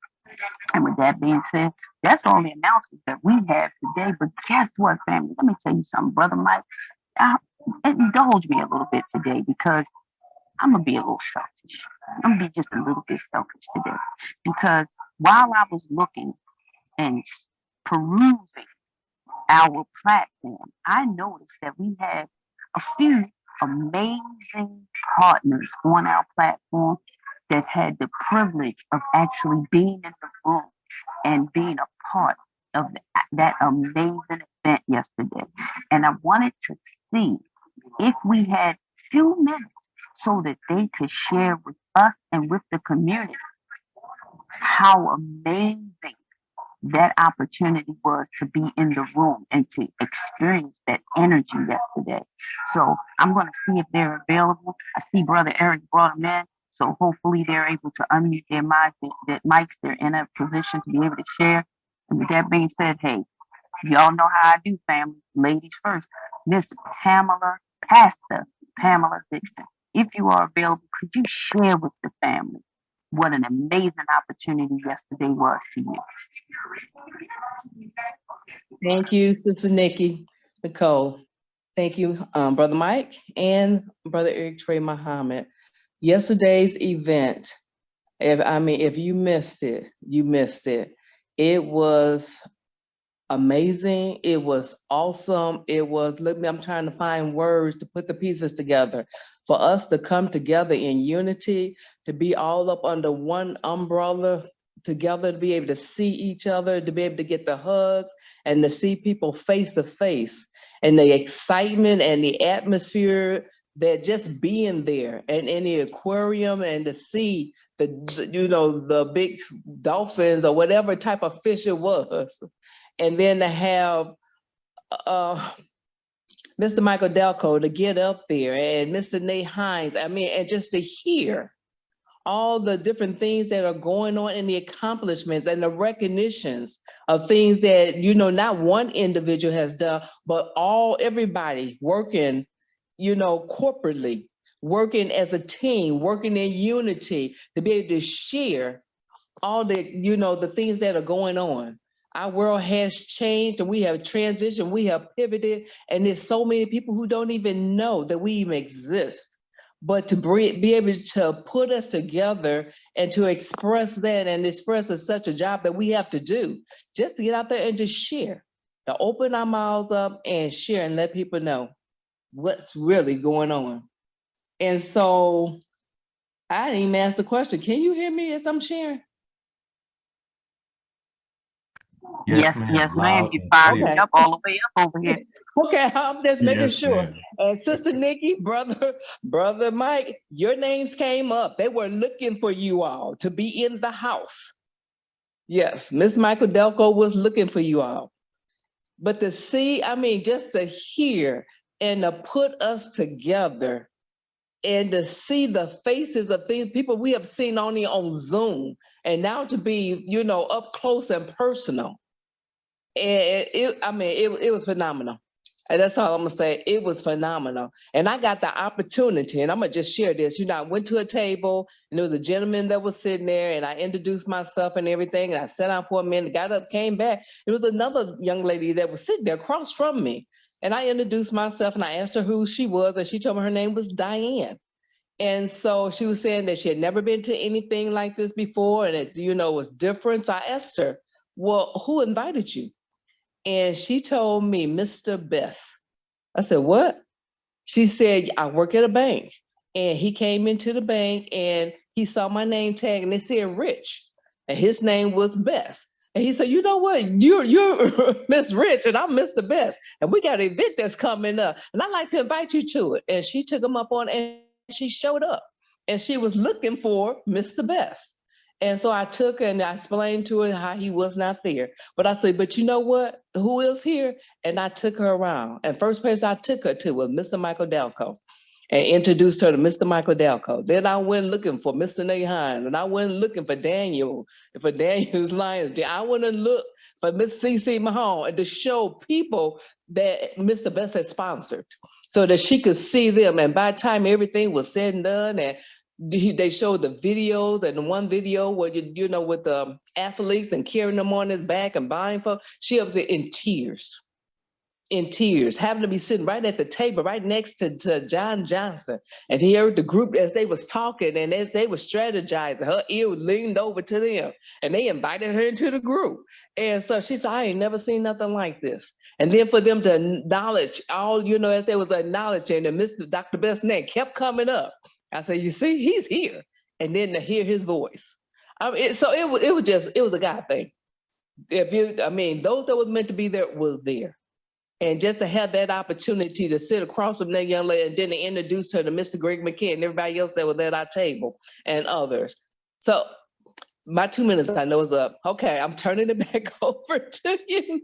Speaker 1: And with that being said, that's all the announcements that we have today. But guess what, family? Let me tell you something, Brother Mike. Indulge me a little bit today because I'm going to be a little selfish. I'm going to be just a little bit selfish today. Because while I was looking and perusing our platform, I noticed that we had a few amazing partners on our platform that had the privilege of actually being in the room and being a part of that amazing event yesterday. And I wanted to see if we had few minutes so that they could share with us and with the community how amazing that opportunity was to be in the room and to experience that energy yesterday. So I'm going to see if they're available. I see Brother Eric brought them in. So hopefully they're able to unmute their mics. They're in a position to be able to share. And with that being said, hey, y'all know how I do, family. Ladies first. Miss Pastor Pamela Dixon, if you are available, could you share with the family what an amazing opportunity yesterday was to you?
Speaker 3: Thank you, Sister Nikki, Nicole. Thank you, Brother Mike and Brother Eric Trey Muhammad. Yesterday's event, if you missed it, you missed it. It was amazing. It was awesome. I'm trying to find words to put the pieces together. For us to come together in unity, to be all up under one umbrella together, to be able to see each other, to be able to get the hugs and to see people face to face, and the excitement and the atmosphere that just being there and in the aquarium and to see the big dolphins or whatever type of fish it was. And then to have Mr. Michael Delco to get up there and Mr. Nate Hines, and just to hear all the different things that are going on and the accomplishments and the recognitions of things that, not one individual has done, but everybody working, corporately, working as a team, working in unity to be able to share all the, the things that are going on. Our world has changed and we have transitioned, we have pivoted, and there's so many people who don't even know that we even exist. But to be able to put us together and to express that and express as such a job that we have to do, just to get out there and just share, to open our mouths up and share and let people know what's really going on. And so I didn't even ask the question, can you hear me as I'm sharing?
Speaker 1: Yes, ma'am. You fired me up all the way up over here.
Speaker 3: Okay, I'm just making sure. And Sister Nikki, brother Mike, your names came up. They were looking for you all to be in the house. Yes, Miss Michael Delco was looking for you all. But to see, just to hear and to put us together and to see the faces of things, people we have seen only on Zoom, and now to be, up close and personal. And it was phenomenal. And that's all I'm gonna say. It was phenomenal. And I got the opportunity, and I'm gonna just share this. I went to a table, and there was a gentleman that was sitting there, and I introduced myself and everything, and I sat down for a minute, got up, came back. It was another young lady that was sitting there across from me. And I introduced myself, and I asked her who she was, and she told me her name was Diane. And so she was saying that she had never been to anything like this before, and it, was different. So I asked her, well, who invited you? And she told me, Mr. Beth. I said, what? She said, I work at a bank. And he came into the bank and he saw my name tag and it said Rich. And his name was Beth. And he said, you know what, you're Miss Rich and I'm Mr. Best. And we got an event that's coming up. And I'd like to invite you to it. And she took him up on it and she showed up. And she was looking for Mr. Best. And so I took her and I explained to her how he was not there. But I said, but you know what? Who is here? And I took her around. And first place I took her to was Mr. Michael Delco and introduced her to Mr. Michael Delco. Then I went looking for Mr. Nate Hines, and I went looking for Daniel's Lions. I went and looked for Miss CC Mahone to show people that Mr. Best had sponsored so that she could see them. And by the time everything was said and done, and they showed the videos, and the one video where, you know, with the athletes and carrying them on his back and buying for, she was in tears, having to be sitting right at the table, right next to John Johnson. And he heard the group as they was talking and as they were strategizing, her ear leaned over to them and they invited her into the group. And so she said, I ain't never seen nothing like this. And then for them to acknowledge all, you know, as they was acknowledging, and Dr. Best's name kept coming up. I said, you see, he's here. And then to hear his voice. I mean, so it was a God thing. Those that was meant to be there was there. And just to have that opportunity to sit across from that young lady and then to introduce her to Mr. Greg McKay and everybody else that was at our table and others. So my 2 minutes I know is up. Okay, I'm turning it back over to you.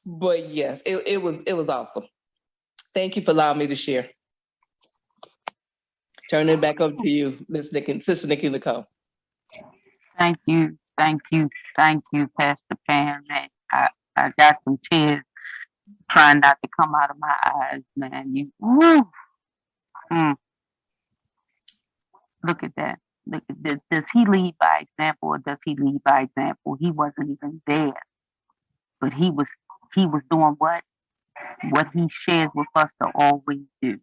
Speaker 3: But yes, it was awesome. Thank you for allowing me to share. Turning it back over to you, Miss Nikki, Sister Nikki Nicole.
Speaker 1: Thank you, Pastor Pam. Man, I got some tears trying not to come out of my eyes, man. Look at that. Look at this. Does he lead by example, or does he lead by example? He wasn't even there, but he was doing what he shares with us to always do.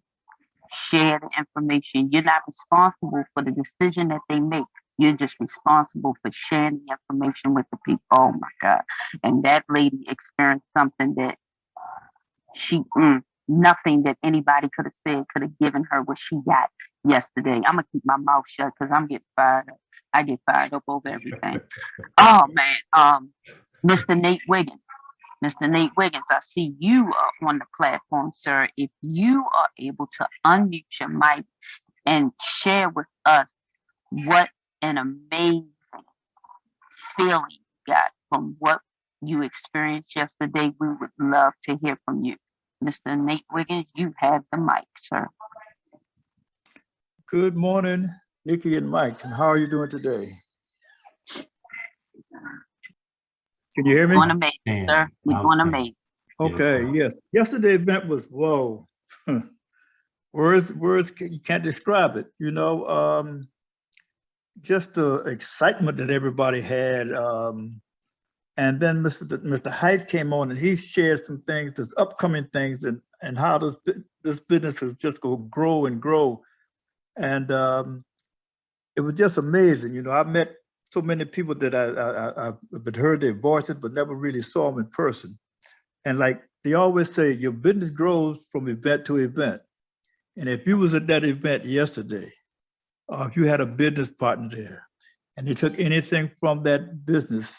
Speaker 1: Share the information. You're not responsible for the decision that they make. You're just responsible for sharing the information with the people. Oh my God. And that lady experienced something that nothing that anybody could have said could have given her what she got yesterday. I'm going to keep my mouth shut because I'm getting fired up. I get fired up over everything. Oh man. Mr. Nate Wiggins. Mr. Nate Wiggins, I see you are on the platform, sir. If you are able to unmute your mic and share with us what an amazing feeling you got from what you experienced yesterday, we would love to hear from you. Mr. Nate Wiggins, you have the mic, sir.
Speaker 4: Good morning, Nikki and Mike. And how are you doing today? Can you hear me?
Speaker 1: We're doing amazing, sir. We're doing amazing.
Speaker 4: Okay, yes. Yesterday's event was, whoa. Words, you can't describe it. You know, just the excitement that everybody had. And then Mr. Height came on and he shared some things, there's upcoming things and how this business is just going to grow and grow. And it was just amazing. You know, I met so many people that I've heard their voices, but never really saw them in person. And like they always say, your business grows from event to event. And if you was at that event yesterday, or if you had a business partner there, and they took anything from that business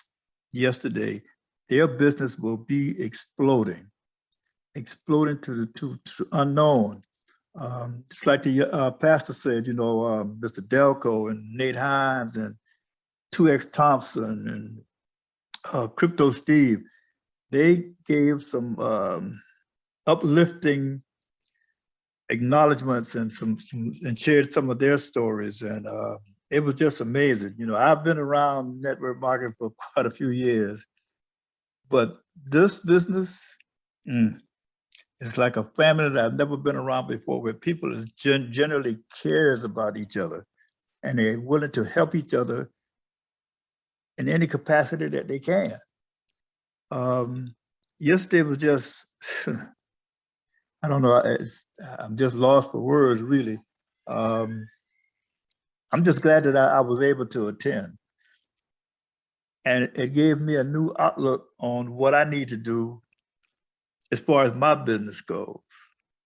Speaker 4: yesterday, their business will be exploding to the unknown. Just like the pastor said, you know, Mr. Delco and Nate Hines and 2X Thompson and Crypto Steve, they gave some uplifting acknowledgments and and shared some of their stories, and it was just amazing. You know, I've been around network marketing for quite a few years, but this business is like a family that I've never been around before, where people generally cares about each other and they're willing to help each other in any capacity that they can. Yesterday was just, I don't know, I'm just lost for words, really. I'm just glad that I was able to attend. And it gave me a new outlook on what I need to do as far as my business goes.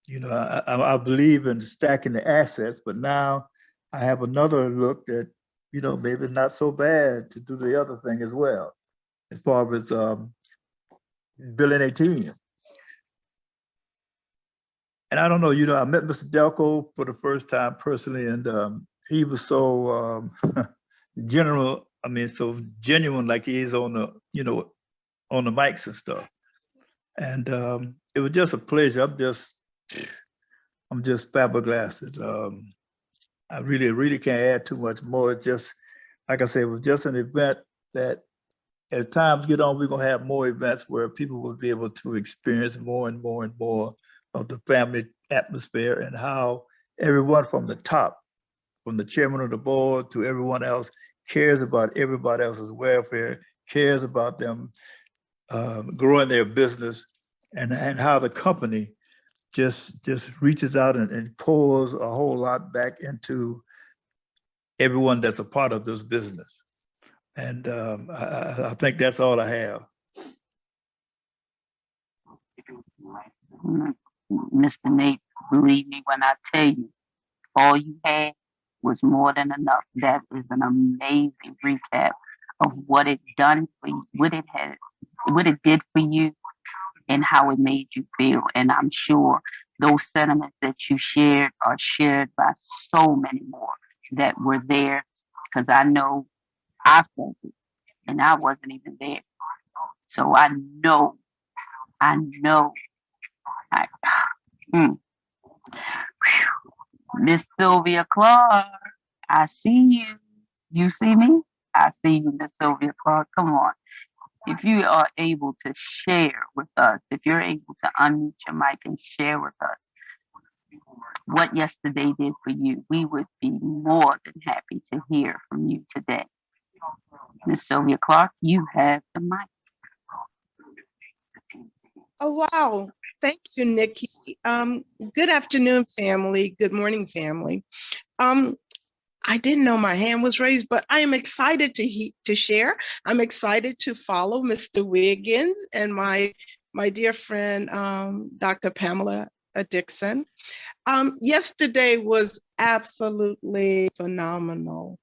Speaker 4: You know, I believe in stacking the assets, but now I have another look that, you know, maybe it's not so bad to do the other thing as well. as far as building a team. And I don't know, I met Mr. Delco for the first time personally, and he was so general. I mean, so genuine, like he is on the, on the mics and stuff. And it was just a pleasure. I'm just flabbergasted. I really can't add too much more. It's just, like I said, it was just an event that as times get on, we're gonna have more events where people will be able to experience more and more and more of the family atmosphere, and how everyone from the top, from the chairman of the board to everyone else, cares about everybody else's welfare, cares about them growing their business, and how the company just reaches out and pours a whole lot back into everyone that's a part of this business. And I think that's all I have.
Speaker 1: Mr. Nate, believe me when I tell you, all you had was more than enough. That is an amazing recap of what it done for you, what it did for you, and how it made you feel. And I'm sure those sentiments that you shared are shared by so many more that were there, because I know I felt it, and I wasn't even there. So I know. Miss Sylvia Clark, I see you. You see me? I see you, Miss Sylvia Clark. Come on. If you are able to share with us, if you're able to unmute your mic and share with us what yesterday did for you, we would be more than happy to hear from you today. Miss Sylvia Clark, you have the mic.
Speaker 5: Oh, wow. Thank you, Nikki. Good afternoon, family. Good morning, family. I didn't know my hand was raised, but I am excited to share. I'm excited to follow Mr. Wiggins and my dear friend, Dr. Pamela Dixon. Yesterday was absolutely phenomenal.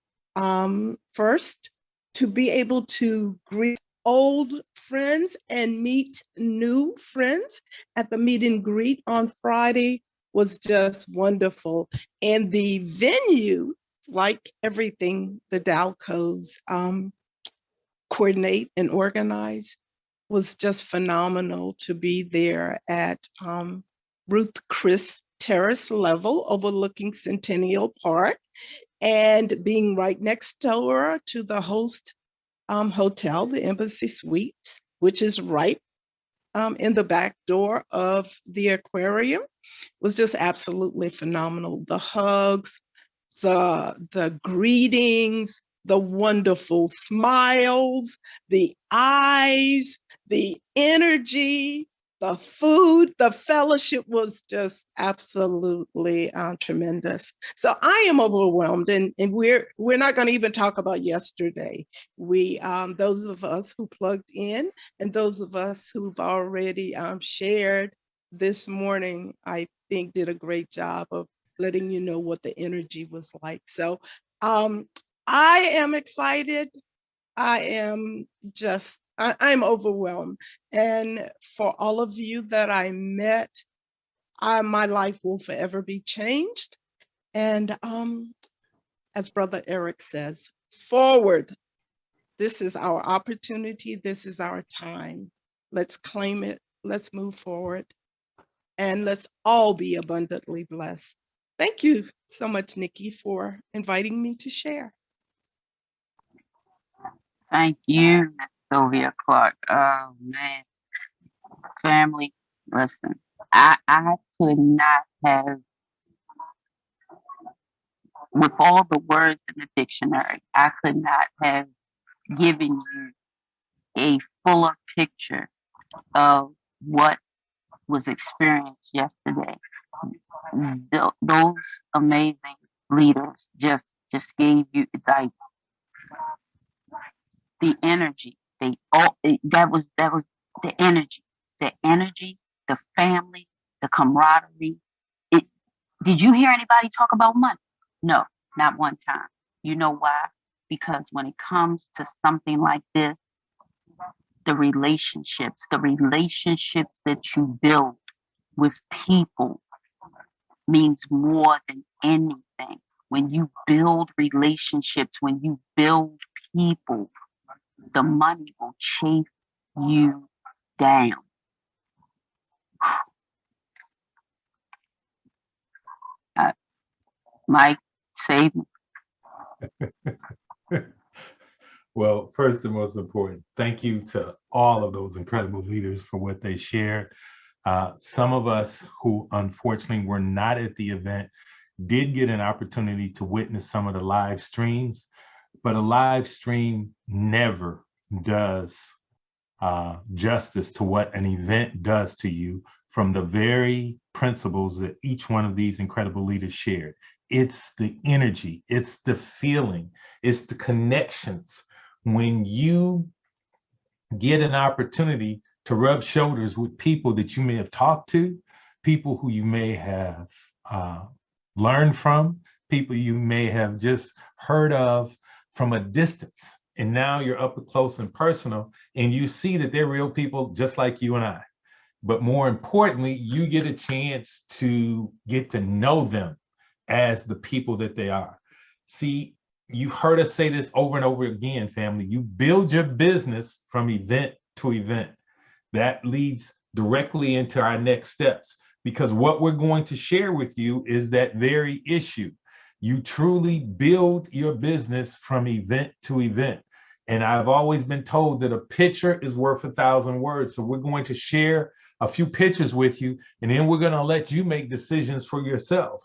Speaker 5: First, to be able to greet old friends and meet new friends at the meet and greet on Friday was just wonderful. And the venue, like everything the Dalcos coordinate and organize, was just phenomenal to be there at Ruth Chris Terrace level overlooking Centennial Park, and being right next door to the host hotel, the Embassy Suites, which is right in the back door of the aquarium, was just absolutely phenomenal. The hugs, the greetings, the wonderful smiles, the eyes, the energy, the food, the fellowship was just absolutely tremendous. So I am overwhelmed, and we're not going to even talk about yesterday. We, those of us who plugged in and those of us who've already shared this morning, I think did a great job of letting you know what the energy was like. So I am excited. I'm overwhelmed. And for all of you that I met, my life will forever be changed. And as Brother Eric says, forward. This is our opportunity. This is our time. Let's claim it. Let's move forward. And let's all be abundantly blessed. Thank you so much, Nikki, for inviting me to share.
Speaker 1: Thank you, Miss Sylvia Clark. Oh man, family, listen, I could not have, with all the words in the dictionary, I could not have given you a fuller picture of what was experienced yesterday. Those amazing leaders just gave you like the energy. That was the energy, the family, the camaraderie. Did you hear anybody talk about money? No, not one time. You know why? Because when it comes to something like this, the relationships that you build with people means more than anything. When you build relationships, when you build people, the money will chase you down. Mike, save me.
Speaker 2: Well, first and most important, thank you to all of those incredible leaders for what they shared. Some of us who unfortunately were not at the event did get an opportunity to witness some of the live streams, but a live stream never does justice to what an event does to you from the very principles that each one of these incredible leaders shared. It's the energy, it's the feeling, it's the connections. When you get an opportunity to rub shoulders with people that you may have talked to, people who you may have learned from, people you may have just heard of from a distance, and now you're up close and personal, and you see that they're real people just like you and I. But more importantly, you get a chance to get to know them as the people that they are. See, you've heard us say this over and over again, family. You build your business from event to event. That leads directly into our next steps, because what we're going to share with you is that very issue. You truly build your business from event to event. And I've always been told that a picture is worth 1,000 words. So we're going to share a few pictures with you, and then we're going to let you make decisions for yourself.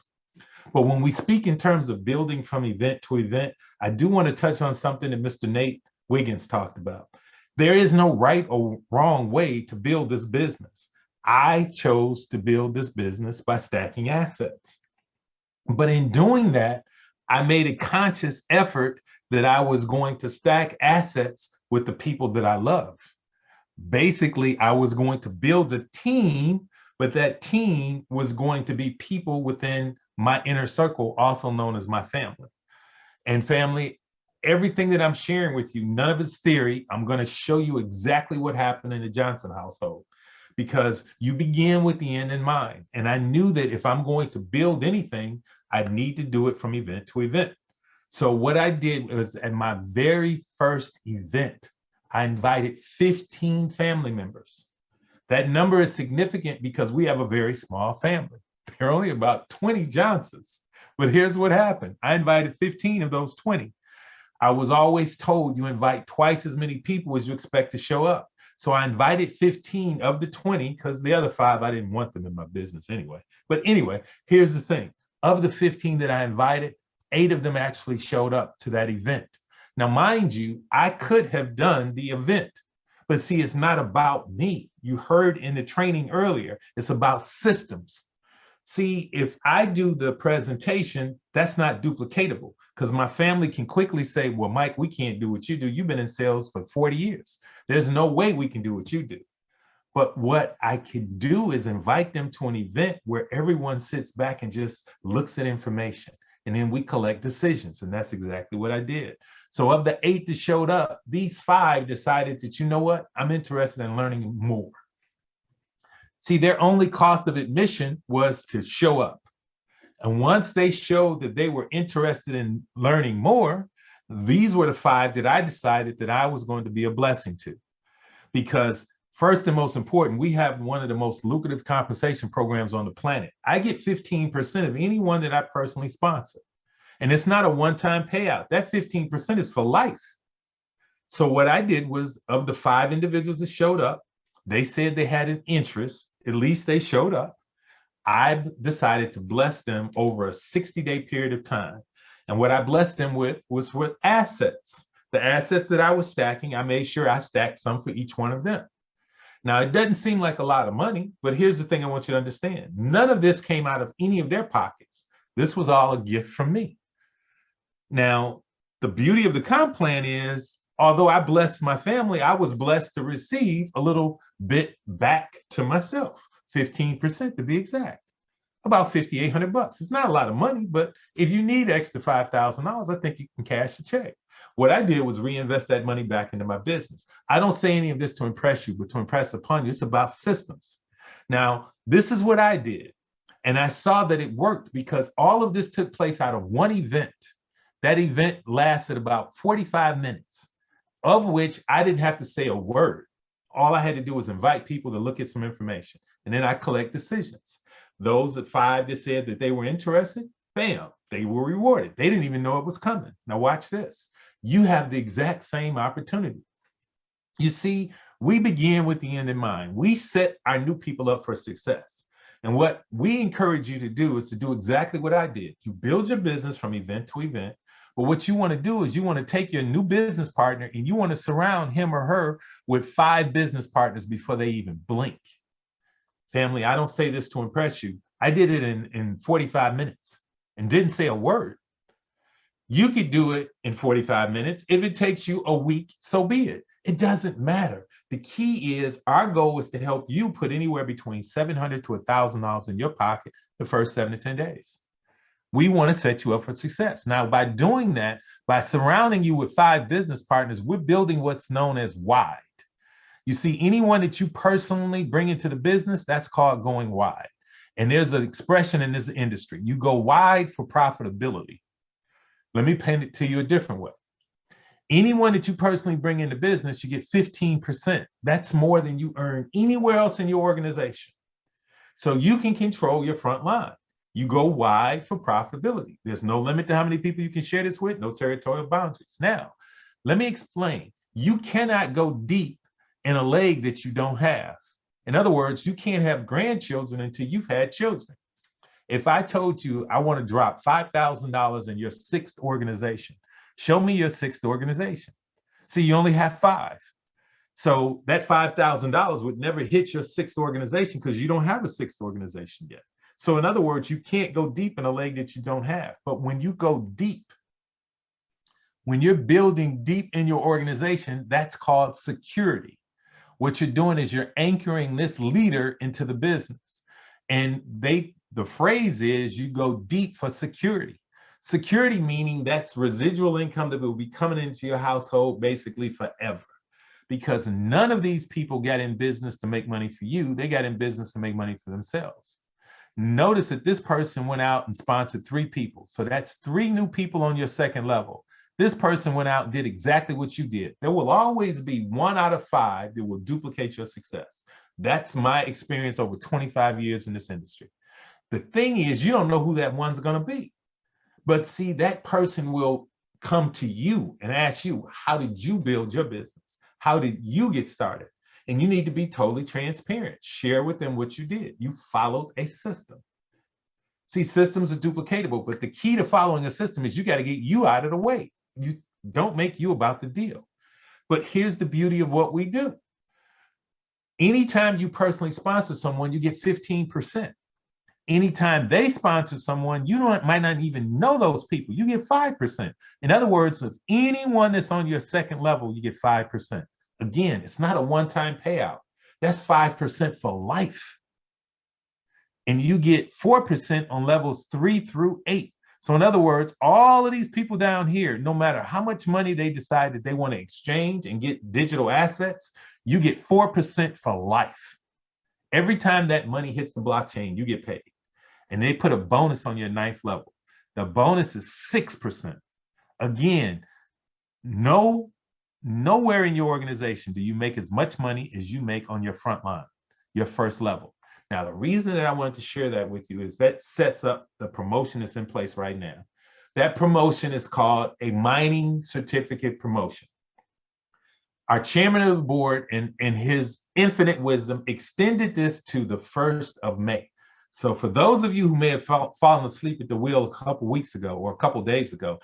Speaker 2: But when we speak in terms of building from event to event, I do want to touch on something that Mr. Nate Wiggins talked about. There is no right or wrong way to build this business. I chose to build this business by stacking assets. But in doing that, I made a conscious effort that I was going to stack assets with the people that I love. Basically, I was going to build a team, but that team was going to be people within my inner circle, also known as my family. And family, everything that I'm sharing with you, none of it's theory. I'm going to show you exactly what happened in the Johnson household, because you begin with the end in mind. And I knew that if I'm going to build anything, I'd need to do it from event to event. So what I did was, at my very first event, I invited 15 family members. That number is significant because we have a very small family. There are only about 20 Johnsons. But here's what happened. I invited 15 of those 20. I was always told you invite twice as many people as you expect to show up. So I invited 15 of the 20, because the other 5, I didn't want them in my business anyway. But anyway, here's the thing. Of the 15 that I invited, 8 of them actually showed up to that event. Now, mind you, I could have done the event, but see, it's not about me. You heard in the training earlier, it's about systems. See, if I do the presentation, that's not duplicatable, because my family can quickly say, well, Mike, we can't do what you do. You've been in sales for 40 years. There's no way we can do what you do. But what I can do is invite them to an event where everyone sits back and just looks at information, and then we collect decisions. And that's exactly what I did. So of the 8 that showed up, these 5 decided that, you know what, I'm interested in learning more. See, their only cost of admission was to show up. And once they showed that they were interested in learning more, these were the 5 that I decided that I was going to be a blessing to. Because first and most important, we have one of the most lucrative compensation programs on the planet. I get 15% of anyone that I personally sponsor. And it's not a one-time payout. That 15% is for life. So what I did was, of the 5 individuals that showed up, they said they had an interest. At least they showed up. I decided to bless them over a 60-day period of time. And what I blessed them with was with assets. The assets that I was stacking, I made sure I stacked some for each one of them. Now, it doesn't seem like a lot of money, but here's the thing I want you to understand. None of this came out of any of their pockets. This was all a gift from me. Now, the beauty of the comp plan is, although I blessed my family, I was blessed to receive a little bit back to myself, 15% to be exact, about $5,800. It's not a lot of money, but if you need extra $5,000, I think you can cash a check. What I did was reinvest that money back into my business. I don't say any of this to impress you, but to impress upon you. It's about systems. Now, this is what I did. And I saw that it worked because all of this took place out of one event. That event lasted about 45 minutes, of which I didn't have to say a word. All I had to do was invite people to look at some information. And then I collect decisions. Those at 5 that said that they were interested, bam, they were rewarded. They didn't even know it was coming. Now watch this. You have the exact same opportunity. You see, we begin with the end in mind. We set our new people up for success. And what we encourage you to do is to do exactly what I did. You build your business from event to event. But what you want to do is you want to take your new business partner and you want to surround him or her with 5 business partners before they even blink. Family, I don't say this to impress you. I did it in 45 minutes and didn't say a word. You could do it in 45 minutes. If it takes you a week, so be it. It doesn't matter. The key is our goal is to help you put anywhere between $700 to $1,000 in your pocket the first 7 to 10 days. We want to set you up for success. Now, by doing that, by surrounding you with 5 business partners, we're building what's known as wide. You see, anyone that you personally bring into the business, that's called going wide. And there's an expression in this industry. You go wide for profitability. Let me paint it to you a different way. Anyone that you personally bring into business, you get 15%. That's more than you earn anywhere else in your organization. So you can control your front line. You go wide for profitability. There's no limit to how many people you can share this with, no territorial boundaries. Now, let me explain. You cannot go deep in a leg that you don't have. In other words, you can't have grandchildren until you've had children. If I told you I want to drop $5,000 in your 6th organization, show me your 6th organization. See, you only have 5. So that $5,000 would never hit your 6th organization because you don't have a 6th organization yet. So in other words, you can't go deep in a leg that you don't have. But when you go deep, when you're building deep in your organization, that's called security. What you're doing is you're anchoring this leader into the business. And the phrase is you go deep for security. Security meaning that's residual income that will be coming into your household basically forever. Because none of these people got in business to make money for you. They got in business to make money for themselves. Notice that this person went out and sponsored 3 people. So that's 3 new people on your 2nd level. This person went out and did exactly what you did. There will always be 1 out of 5 that will duplicate your success. That's my experience over 25 years in this industry. The thing is, you don't know who that one's going to be. But see, that person will come to you and ask you, how did you build your business? How did you get started? And you need to be totally transparent. Share with them what you did. You followed a system. See, systems are duplicatable, but the key to following a system is you got to get you out of the way. You don't make you about the deal. But here's the beauty of what we do. Anytime you personally sponsor someone, you get 15%. Anytime they sponsor someone, you might not even know those people. You get 5%. In other words, of anyone that's on your 2nd level, you get 5%. Again, it's not a one-time payout. That's 5% for life. And you get 4% on levels 3 through 8. So in other words, all of these people down here, no matter how much money they decide that they want to exchange and get digital assets, you get 4% for life. Every time that money hits the blockchain, you get paid. And they put a bonus on your 9th level. The bonus is 6%. Again, nowhere in your organization do you make as much money as you make on your front line, your 1st level. Now, the reason that I wanted to share that with you is that sets up the promotion that's in place right now. That promotion is called a mining certificate promotion. Our chairman of the board, in his infinite wisdom, extended this to the 1st of May. So for those of you who may have fallen asleep at the wheel a couple weeks ago or a couple days ago,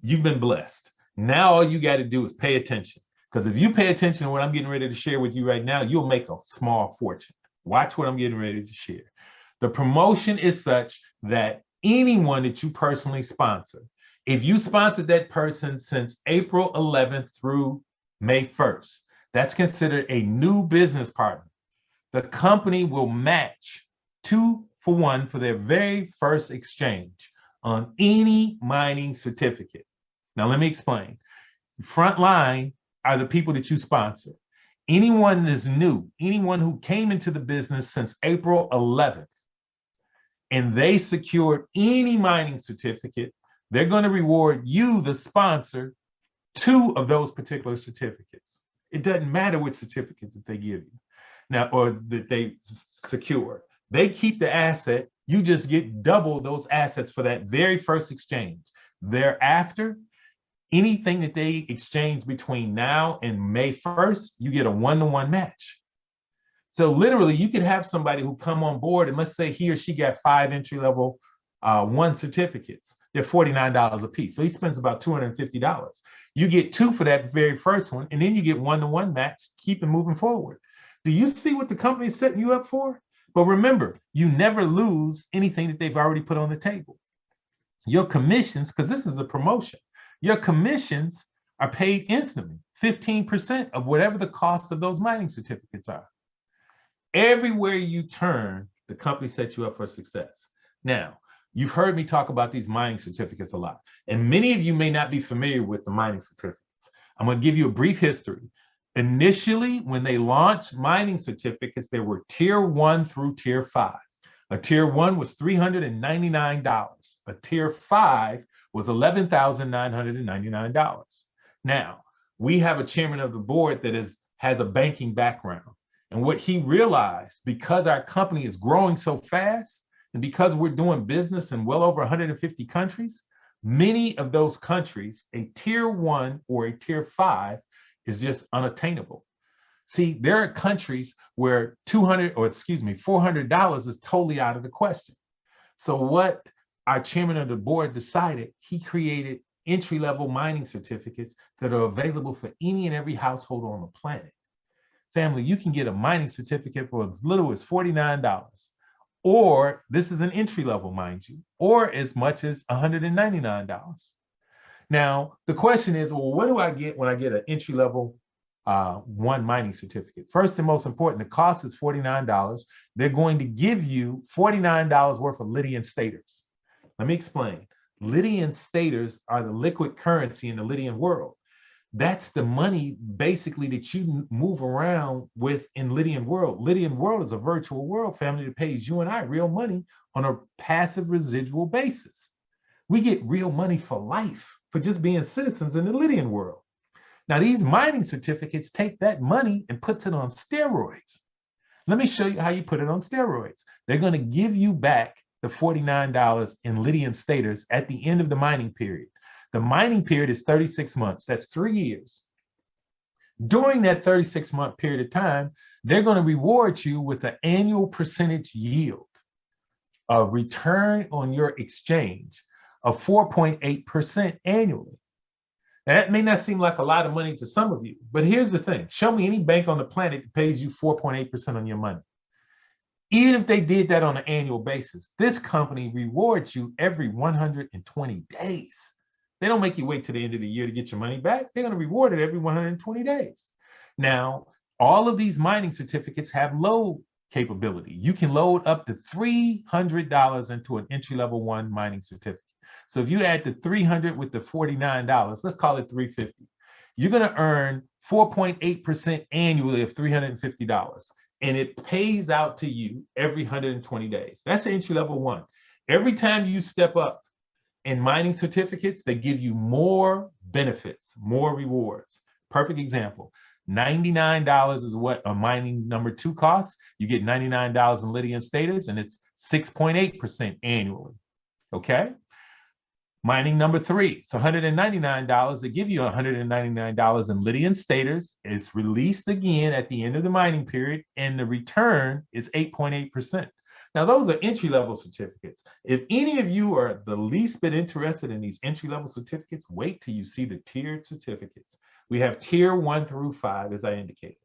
Speaker 2: you've been blessed. Now all you got to do is pay attention. Because if you pay attention to what I'm getting ready to share with you right now, you'll make a small fortune. Watch what I'm getting ready to share. The promotion is such that anyone that you personally sponsor, if you sponsored that person since April 11th through May 1st, that's considered a new business partner. The company will match 2 for 1 for their very first exchange on any mining certificate. Now, let me explain. Front line are the people that you sponsor. Anyone that's new, anyone who came into the business since April 11th, and they secured any mining certificate, they're going to reward you, the sponsor, 2 of those particular certificates. It doesn't matter which certificates that they give you now, or that they secure. They keep the asset. You just get double those assets for that very first exchange. Thereafter, anything that they exchange between now and May 1st, you get a 1-to-1 match. So literally, you could have somebody who come on board, and let's say he or she got 5 entry-level 1 certificates. They're $49 a piece. So he spends about $250. You get 2 for that very first one, and then you get 1-to-1 match, keep it moving forward. Do you see what the company is setting you up for? But remember, you never lose anything that they've already put on the table. Your commissions, because this is a promotion, your commissions are paid instantly, 15% of whatever the cost of those mining certificates are. Everywhere you turn, the company sets you up for success. Now, you've heard me talk about these mining certificates a lot, and many of you may not be familiar with the mining certificates. I'm going to give you a brief history. Initially, when they launched mining certificates, there were tier 1 through tier 5. A tier 1 was $399. A tier 5 was $11,999. Now, we have a chairman of the board that has a banking background. And what he realized, because our company is growing so fast, and because we're doing business in well over 150 countries, many of those countries, a tier 1 or a tier 5 is just unattainable. See, there are countries where $400 is totally out of the question. So what our chairman of the board decided, he created entry-level mining certificates that are available for any and every household on the planet. Family, you can get a mining certificate for as little as $49, or this is an entry level, mind you, or as much as $199. Now, the question is, well, what do I get when I get an entry level 1 mining certificate? First and most important, the cost is $49. They're going to give you $49 worth of Lydian staters. Let me explain. Lydian staters are the liquid currency in the Lydian world. That's the money basically that you move around with in Lydian world. Lydian world is a virtual world, family, that pays you and I real money on a passive residual basis. We get real money for life for just being citizens in the Lydian world. Now, these mining certificates take that money and puts it on steroids. Let me show you how you put it on steroids. They're going to give you back the $49 in Lydian staters at the end of the mining period. The mining period is 36 months. That's 3 years. During that 36-month period of time, they're going to reward you with an annual percentage yield, a return on your exchange of 4.8% annually. Now, that may not seem like a lot of money to some of you, but here's the thing. Show me any bank on the planet that pays you 4.8% on your money. Even if they did that on an annual basis, this company rewards you every 120 days. They don't make you wait till the end of the year to get your money back. They're going to reward it every 120 days. Now, all of these mining certificates have load capability. You can load up to $300 into an entry-level 1 mining certificate. So if you add the $300 with the $49, let's call it $350. You're going to earn 4.8% annually of $350. And it pays out to you every 120 days. That's entry-level 1. Every time you step up in mining certificates, they give you more benefits, more rewards. Perfect example. $99 is what a mining number 2 costs. You get $99 in Lydian staters, and it's 6.8% annually. Okay? Mining number 3, it's $199. They give you $199 in Lydian staters. It's released again at the end of the mining period, and the return is 8.8%. Now, those are entry-level certificates. If any of you are the least bit interested in these entry-level certificates, wait till you see the tiered certificates. We have tier 1 through 5, as I indicated.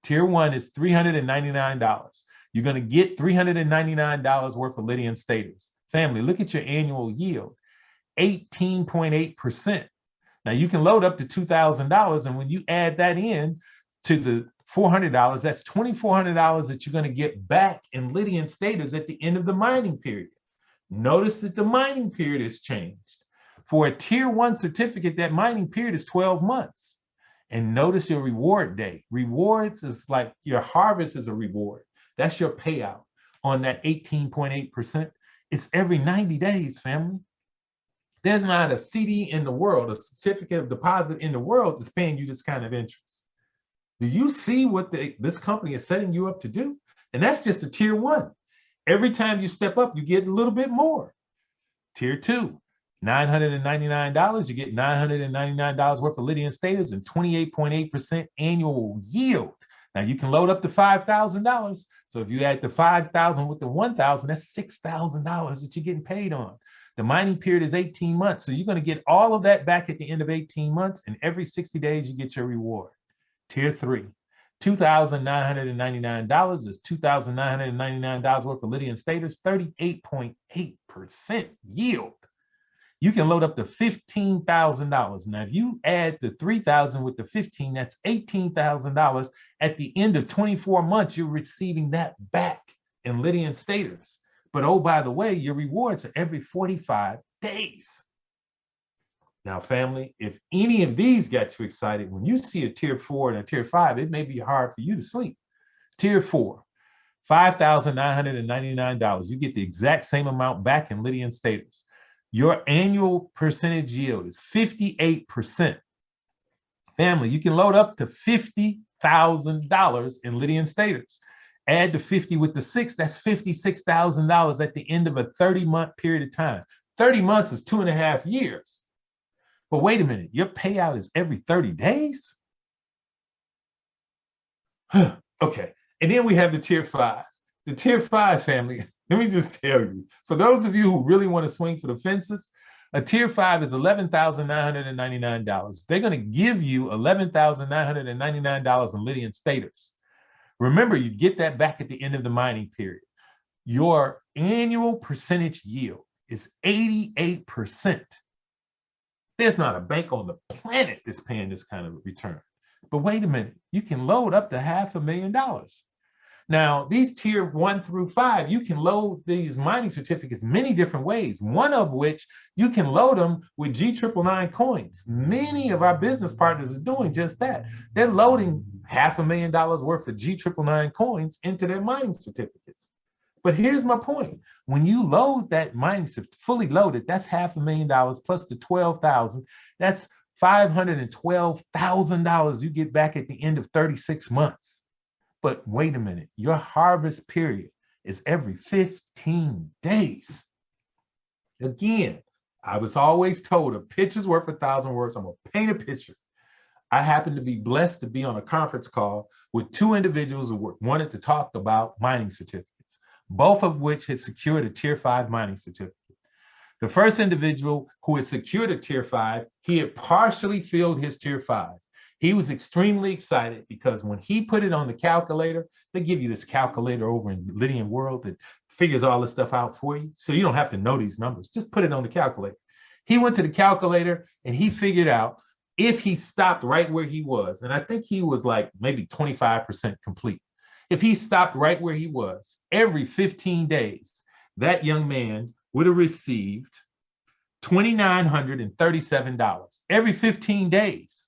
Speaker 2: Tier 1 is $399. You're going to get $399 worth of Lydian staters. Family, look at your annual yield, 18.8%. Now, you can load up to $2,000, and when you add that in to the $400, that's $2,400 that you're going to get back in Lydian staters at the end of the mining period. Notice that the mining period has changed. For a tier 1 certificate, that mining period is 12 months. And notice your reward date. Rewards is like your harvest is a reward. That's your payout on that 18.8%. It's every 90 days, family. There's not a CD in the world, a certificate of deposit in the world that's paying you this kind of interest. Do you see what this company is setting you up to do? And that's just a tier 1. Every time you step up, you get a little bit more. Tier 2, $999, you get $999 worth of Lydian status and 28.8% annual yield. Now you can load up to $5,000. So if you add the 5,000 with the 1,000, that's $6,000 that you're getting paid on. The mining period is 18 months. So you're going to get all of that back at the end of 18 months. And every 60 days, you get your reward. Tier 3, $2,999 is $2,999 worth of Lydian status, 38.8% yield. You can load up to $15,000. Now, if you add the 3,000 with the 15, that's $18,000. At the end of 24 months, you're receiving that back in Lydian status. But oh, by the way, your rewards are every 45 days. Now, family, if any of these got you excited, when you see a tier 4 and a tier 5, it may be hard for you to sleep. Tier 4, $5,999. You get the exact same amount back in Lydian status. Your annual percentage yield is 58%. Family, you can load up to $50,000 in Lydian status. Add the 50 with the 6, that's $56,000 at the end of a 30-month period of time. 30 months is 2.5 years. But wait a minute, your payout is every 30 days? Okay, and then we have the tier 5. The tier 5 family, let me just tell you, for those of you who really want to swing for the fences, a tier 5 is $11,999. They're going to give you $11,999 in Lydian status. Remember, you get that back at the end of the mining period. Your annual percentage yield is 88%. There's not a bank on the planet that's paying this kind of return. But wait a minute, you can load up to $500,000. Now, these tier 1 through 5, you can load these mining certificates many different ways, one of which you can load them with G999 coins. Many of our business partners are doing just that. They're loading $500,000 worth of G999 coins into their mining certificates. But here's my point. When you load that mining certificate, fully loaded, that's $500,000 plus the $12,000. That's $512,000 you get back at the end of 36 months. But wait a minute, your harvest period is every 15 days. Again, I was always told a picture's worth 1,000 words. I'm gonna paint a picture. I happened to be blessed to be on a conference call with 2 individuals who wanted to talk about mining certificates, both of which had secured a tier 5 mining certificate. The first individual who had secured a tier 5, he had partially filled his tier 5. He was extremely excited because when he put it on the calculator, they give you this calculator over in Lydian World that figures all this stuff out for you. So you don't have to know these numbers, just put it on the calculator. He went to the calculator and he figured out if he stopped right where he was, and I think he was like maybe 25% complete. If he stopped right where he was, every 15 days, that young man would have received $2,937 every 15 days.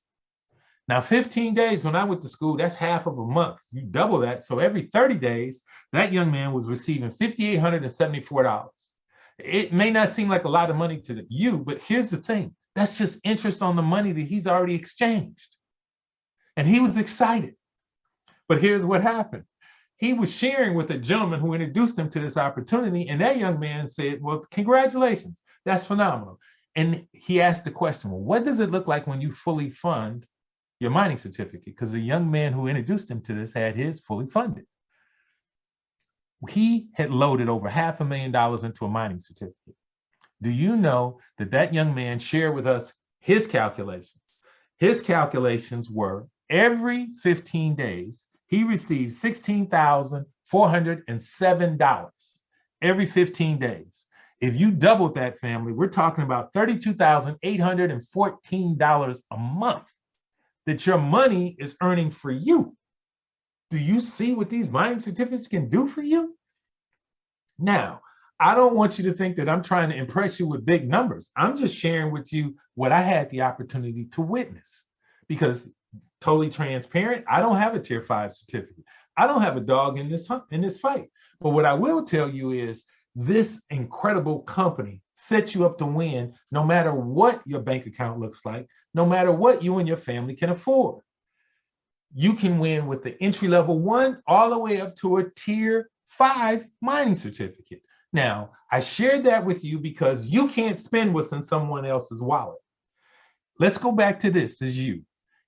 Speaker 2: Now, 15 days when I went to school, that's half of a month. You double that. So every 30 days, that young man was receiving $5,874. It may not seem like a lot of money to you, but here's the thing. That's just interest on the money that he's already exchanged. And he was excited. But here's what happened. He was sharing with a gentleman who introduced him to this opportunity. And that young man said, well, congratulations. That's phenomenal. And he asked the question, well, what does it look like when you fully fund your mining certificate? Because the young man who introduced him to this had his fully funded. He had loaded over $500,000 into a mining certificate. Do you know that that young man shared with us his calculations? His calculations were every 15 days, he received $16,407 every 15 days. If you doubled that, family, we're talking about $32,814 a month that your money is earning for you. Do you see what these mining certificates can do for you? Now, I don't want you to think that I'm trying to impress you with big numbers. I'm just sharing with you what I had the opportunity to witness. Because totally transparent, I don't have a tier 5 certificate. I don't have a dog in this fight. But what I will tell you is this incredible company sets you up to win no matter what your bank account looks like, no matter what you and your family can afford. You can win with the entry level 1 all the way up to a tier 5 mining certificate. Now, I shared that with you because you can't spend what's in someone else's wallet. Let's go back to this as you.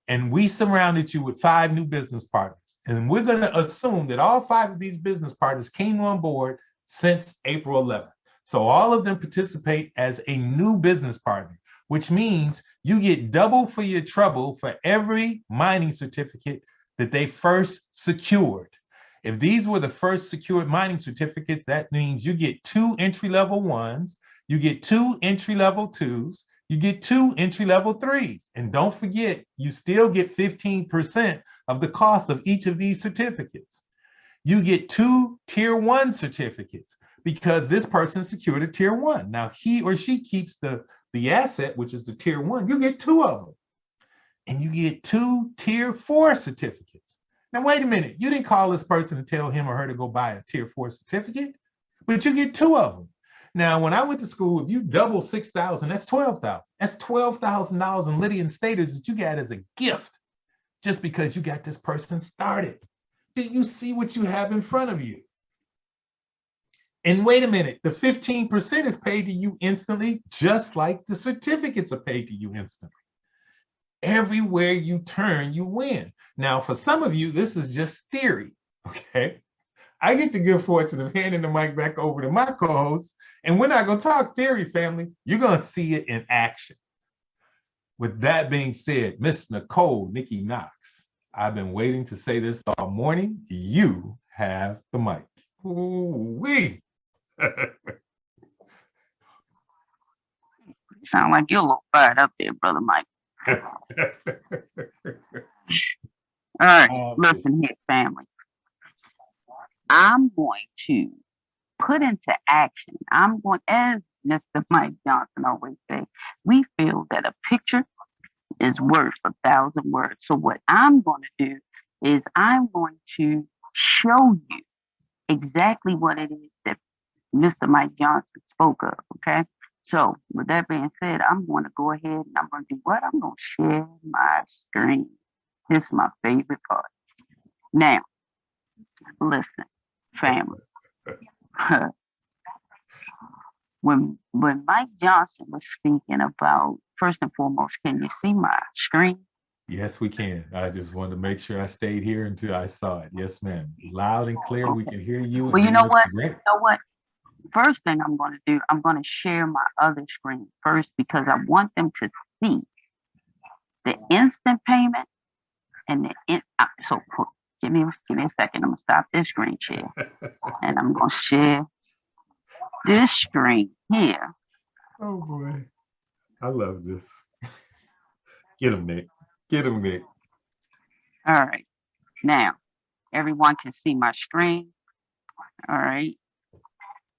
Speaker 2: And we surrounded you with 5 new business partners. And we're going to assume that all 5 of these business partners came on board since April 11th. So all of them participate as a new business partner, which means you get double for your trouble for every mining certificate that they first secured. If these were the first secured mining certificates, that means you get 2 entry-level 1s, you get 2 entry-level 2s, you get 2 entry-level 3s. And don't forget, you still get 15% of the cost of each of these certificates. You get 2 tier 1 certificates because this person secured a tier 1. Now he or she keeps the asset, which is the tier 1. You get 2 of them. And you get 2 tier 4 certificates. Now, wait a minute. You didn't call this person to tell him or her to go buy a tier 4 certificate, but you get 2 of them. Now, when I went to school, if you double 6,000, that's 12,000. That's $12,000 in Lydian staters that you got as a gift just because you got this person started. Do you see what you have in front of you? And wait a minute, the 15% is paid to you instantly, just like the certificates are paid to you instantly. Everywhere you turn, you win. Now, for some of you, this is just theory, okay? I get the good fortune of handing the mic back over to my co-host, and we're not going to talk theory, family. You're going to see it in action. With that being said, Miss Nicole, Nikki Knox, I've been waiting to say this all morning. You have the mic. Ooh-wee.
Speaker 1: Sound like you're a little fired up there, Brother Mike. All right, listen here, family. I'm going to put into action. I'm going, as Mr. Mike Johnson always says, we feel that a picture is worth 1,000 words. So what I'm going to do is I'm going to show you exactly what it is that Mr. Mike Johnson spoke of, okay? So with that being said, I'm going to go ahead and I'm going to do what? I'm going to share my screen. This is my favorite part. Now, listen, family. When Mike Johnson was speaking about, first and foremost, can you see my screen?
Speaker 2: Yes, we can. I just wanted to make sure I stayed here until I saw it. Yes, ma'am. Loud and clear. Okay. We can hear you.
Speaker 1: Well, you know what? You know what? First thing I'm going to do, I'm going to share my other screen first because I want them to see the instant payment and so give me a second. I'm going to stop this screen share and I'm going to share this screen here.
Speaker 2: Oh boy, I love this. Get him, Nick. Get him, Nick.
Speaker 1: All right. Now, everyone can see my screen. All right.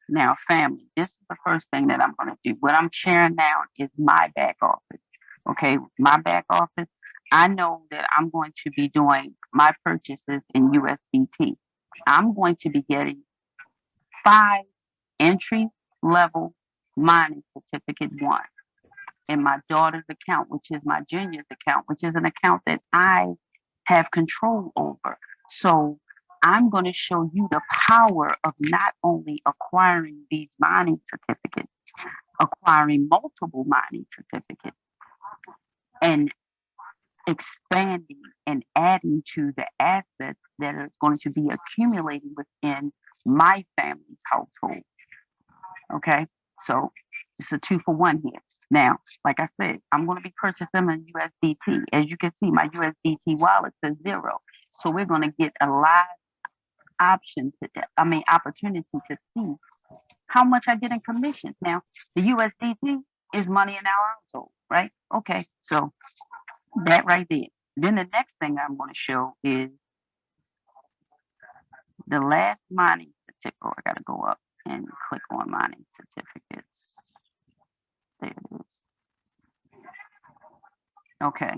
Speaker 1: Now, family, this is the first thing that I'm going to do. What I'm sharing now is my back office. Okay, my back office. I know that I'm going to be doing my purchases in USDT. I'm going to be getting 5 entry-level mining certificate 1 in my daughter's account, which is my junior's account, which is an account that I have control over. So I'm going to show you the power of not only acquiring these mining certificates, acquiring multiple mining certificates, and expanding and adding to the assets that are going to be accumulating within my family's household. Okay, so it's a 2-for-1 here. Now, like I said, I'm going to be purchasing them in USDT. As you can see, my USDT wallet says 0. So we're going to get a live opportunity to see how much I get in commissions. Now, the USDT is money in our household, right? Okay, so that right there. Then the next thing I'm going to show is the last mining certificate. I got to go up. and click on mining certificates. There it is. Okay.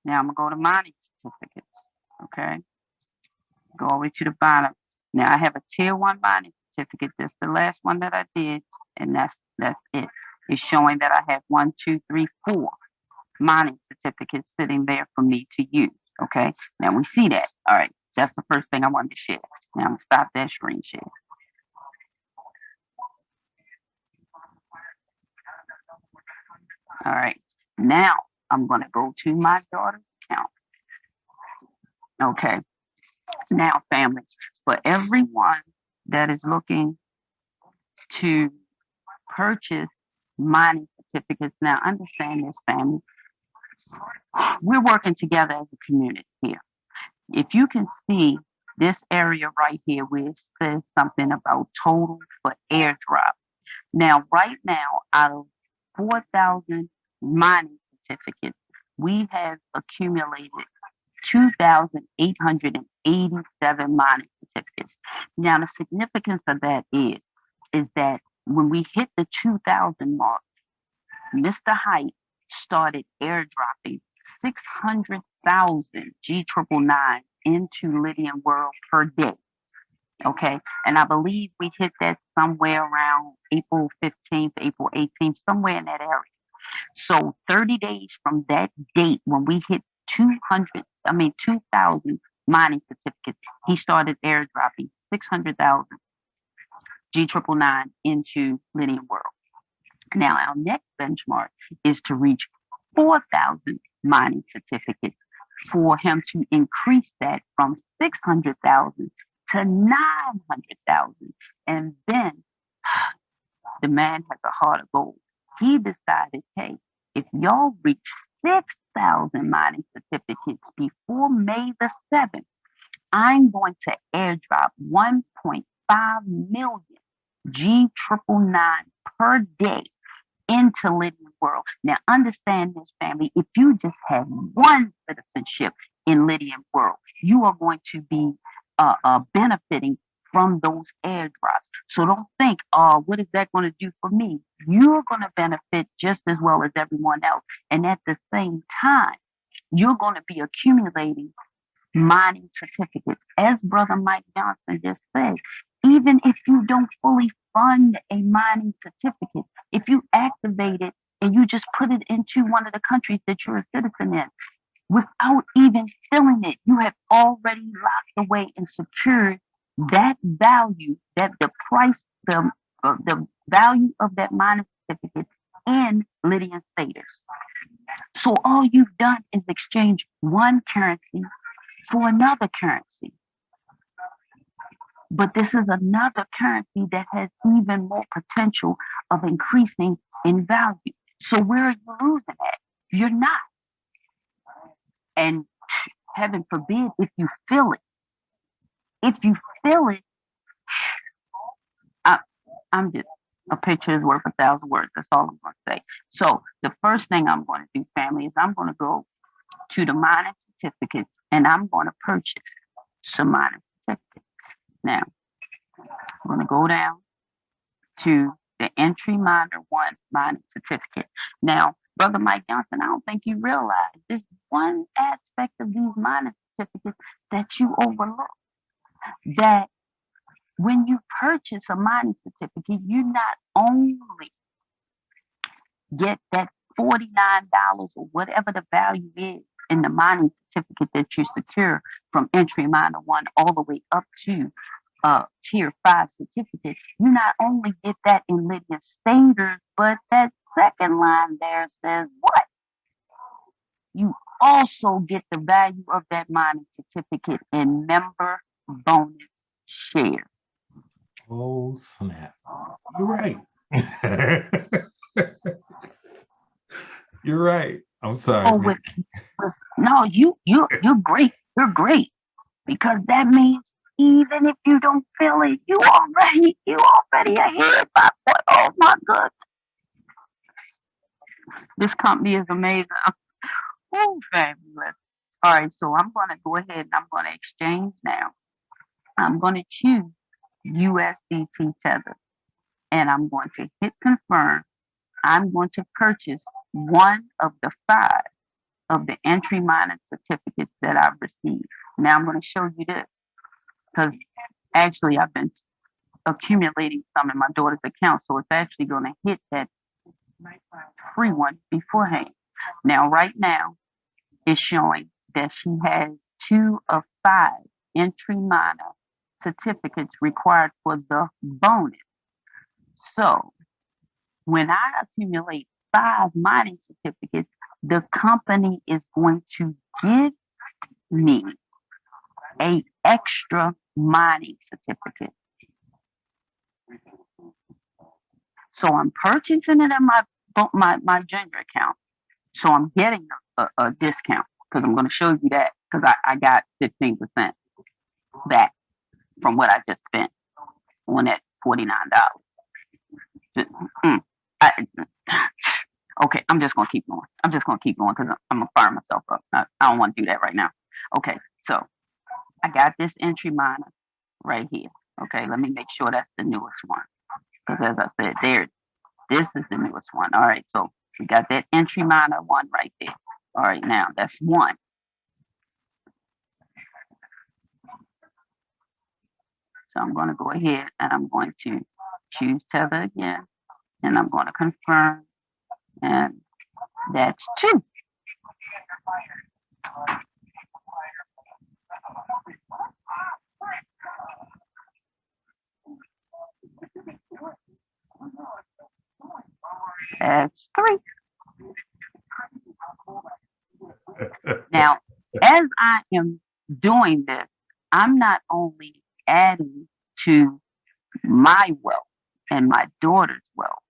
Speaker 1: Now I'm gonna go to mining certificates. Okay. Go all the way to the bottom. Now I have a tier 1 mining certificate. That's the last one that I did, and that's it. It's showing that I have 1, 2, 3, 4 mining certificates sitting there for me to use. Okay. Now we see that. All right. That's the first thing I wanted to share. Now I'm gonna stop that screen share. All right. Now I'm gonna go to my daughter's account. Okay. Now, family, for everyone that is looking to purchase mining certificates, now understand this, family. We're working together as a community here. If you can see this area right here where it says something about total for airdrop. Now, right now, out of 4,000 mining certificates, we have accumulated 2,887 mining certificates. Now, the significance of that is that when we hit the 2,000 mark, Mr. Hype started airdropping 600,000 G999 into Lydian World per day. Okay, and I believe we hit that somewhere around April 15th, April 18th, somewhere in that area. So 30 days from that date, when we hit 2,000 mining certificates, he started airdropping 600,000 G999 into Lydian World. Now, our next benchmark is to reach 4,000 mining certificates for him to increase that from 600,000 to 900,000. And then the man has a heart of gold. He decided, hey, if y'all reach 6,000 mining certificates before May the 7th, I'm going to airdrop 1.5 million G999 per day into Lydian World. Now, understand this, family. If you just have one citizenship in Lydian World, you are going to be benefiting from those airdrops. So don't think, oh, what is that going to do for me? You're going to benefit just as well as everyone else. And at the same time, you're going to be accumulating mining certificates. As Brother Mike Johnson just said, even if you don't fully fund a mining certificate, if you activate it and you just put it into one of the countries that you're a citizen in, without even filling it, you have already locked away and secured that value, that the price, the value of that mining certificate in Lydian status. So all you've done is exchange one currency for another currency. But this is another currency that has even more potential of increasing in value. So where are you losing at? You're not. And heaven forbid if you feel it. If you feel it, I'm just, a picture is worth 1,000 words. That's all I'm going to say. So the first thing I'm going to do, family, is I'm going to go to the mining certificates and I'm going to purchase some mining certificates. Now, I'm going to go down to the entry miner 1 mining certificate. Now, Brother Mike Johnson, I don't think you realize there's one aspect of these mining certificates that you overlook. That when you purchase a mining certificate, you not only get that $49 or whatever the value is in the mining certificate that you secure from entry miner 1 all the way up to tier 5 certificate, you not only get that in Lydian status, but that second line there says what? You also get the value of that mining certificate in member bonus shares.
Speaker 2: Oh, snap. You're right. You're right. I'm sorry.
Speaker 1: Oh, no, you're great. You're great. Because that means even if you don't feel it, you already ahead by what? Oh my goodness. This company is amazing. Oh, fabulous. All right, so I'm going to go ahead and I'm going to exchange now. I'm going to choose USDT Tether. and I'm going to hit confirm. I'm going to purchase one of the 5 of the entry mining certificates that I've received. Now I'm going to show you this because actually I've been accumulating some in my daughter's account, so it's actually going to hit that free one beforehand. Now, right now, it's showing that she has 2 of 5 entry miner certificates required for the bonus. So when I accumulate 5 mining certificates, the company is going to give me a extra mining certificate. So I'm purchasing it in my junior account. So I'm getting a discount because I'm going to show you that because I got 15% back from what I just spent on that $49. Okay, I'm just going to keep going. I'm just going to keep going because I'm going to fire myself up. I don't want to do that right now. Okay, so I got this entry miner right here. Okay, let me make sure that's the newest one. Because as I said, this is the newest one. All right, so we got that entry miner one right there. All right, now that's one. So I'm going to go ahead and I'm going to choose tether again. And I'm going to confirm. And that's 2. That's 3. Now, as I am doing this, I'm not only adding to my wealth and my daughter's wealth,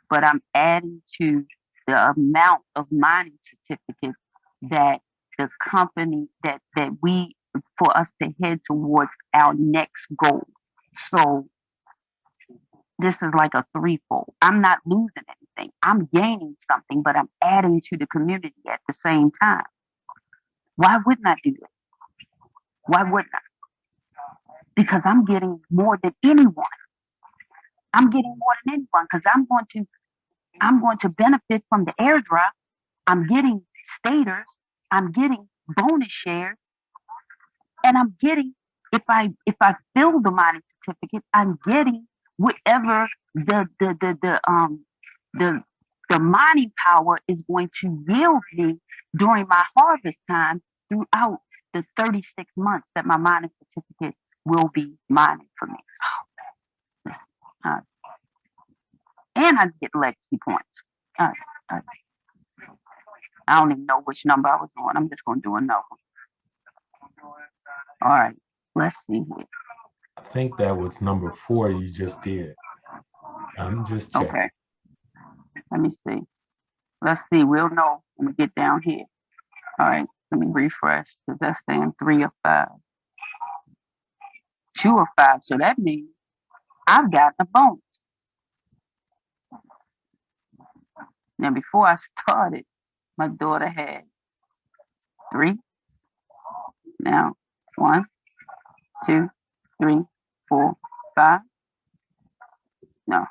Speaker 1: but I'm adding to the amount of mining certificates that the company that we for us to head towards our next goal. So this is like a threefold. I'm not losing anything. I'm gaining something, but I'm adding to the community at the same time. Why wouldn't I do it? Why wouldn't I? Because I'm getting more than anyone. I'm getting more than anyone because I'm going to benefit from the airdrop. I'm getting staters. I'm getting bonus shares, and I'm getting if I fill the mining certificate, I'm getting whatever the mining power is going to yield me during my harvest time throughout the 36 months that my mining certificate will be mining for me. And I get legacy points. I don't even know which number I was on. I'm just going to do another one. All right, let's see here.
Speaker 2: I think that was number 4 you just did. I'm just checking.
Speaker 1: Okay. Let me see. Let's see. We'll know when we get down here. All right. Let me refresh because that's saying 3 of 5. 2 of 5. So that means I've gotten a bonus. Now, before I started, my daughter had 3. Now, 1, 2, 3, 4, 5. No,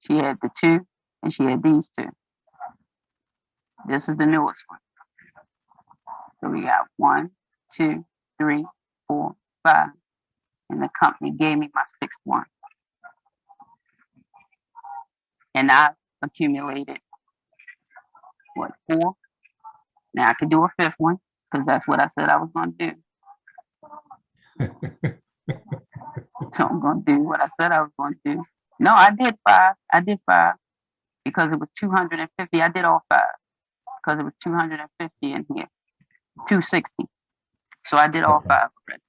Speaker 1: she had the 2 and she had these 2. This is the newest one. So we got 1, 2, 3, 4, 5. And the company gave me my 6th one. And I accumulated, 4? Now I could do a 5th one because that's what I said I was going to do. So I'm going to do what I said I was going to do. No, I did 5. I did 5 because it was 250. I did all 5 because it was 250 in here. 260. So I did all 5 already.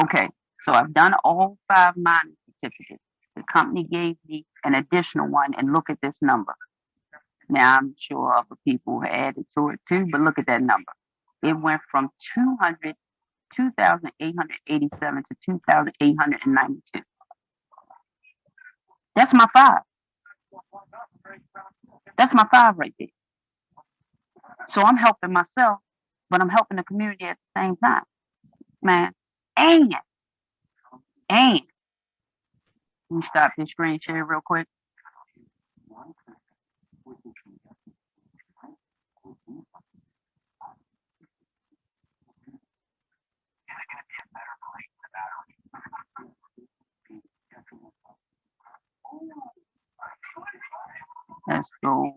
Speaker 1: Okay, so I've done all 5 mining certificates. The company gave me an additional one, and look at this number. Now, I'm sure other people added to it too, but look at that number. It went from 2,887 to 2,892. That's my 5. That's my 5 right there. So I'm helping myself, but I'm helping the community at the same time. Man, and let me stop this screen share real quick. Let's go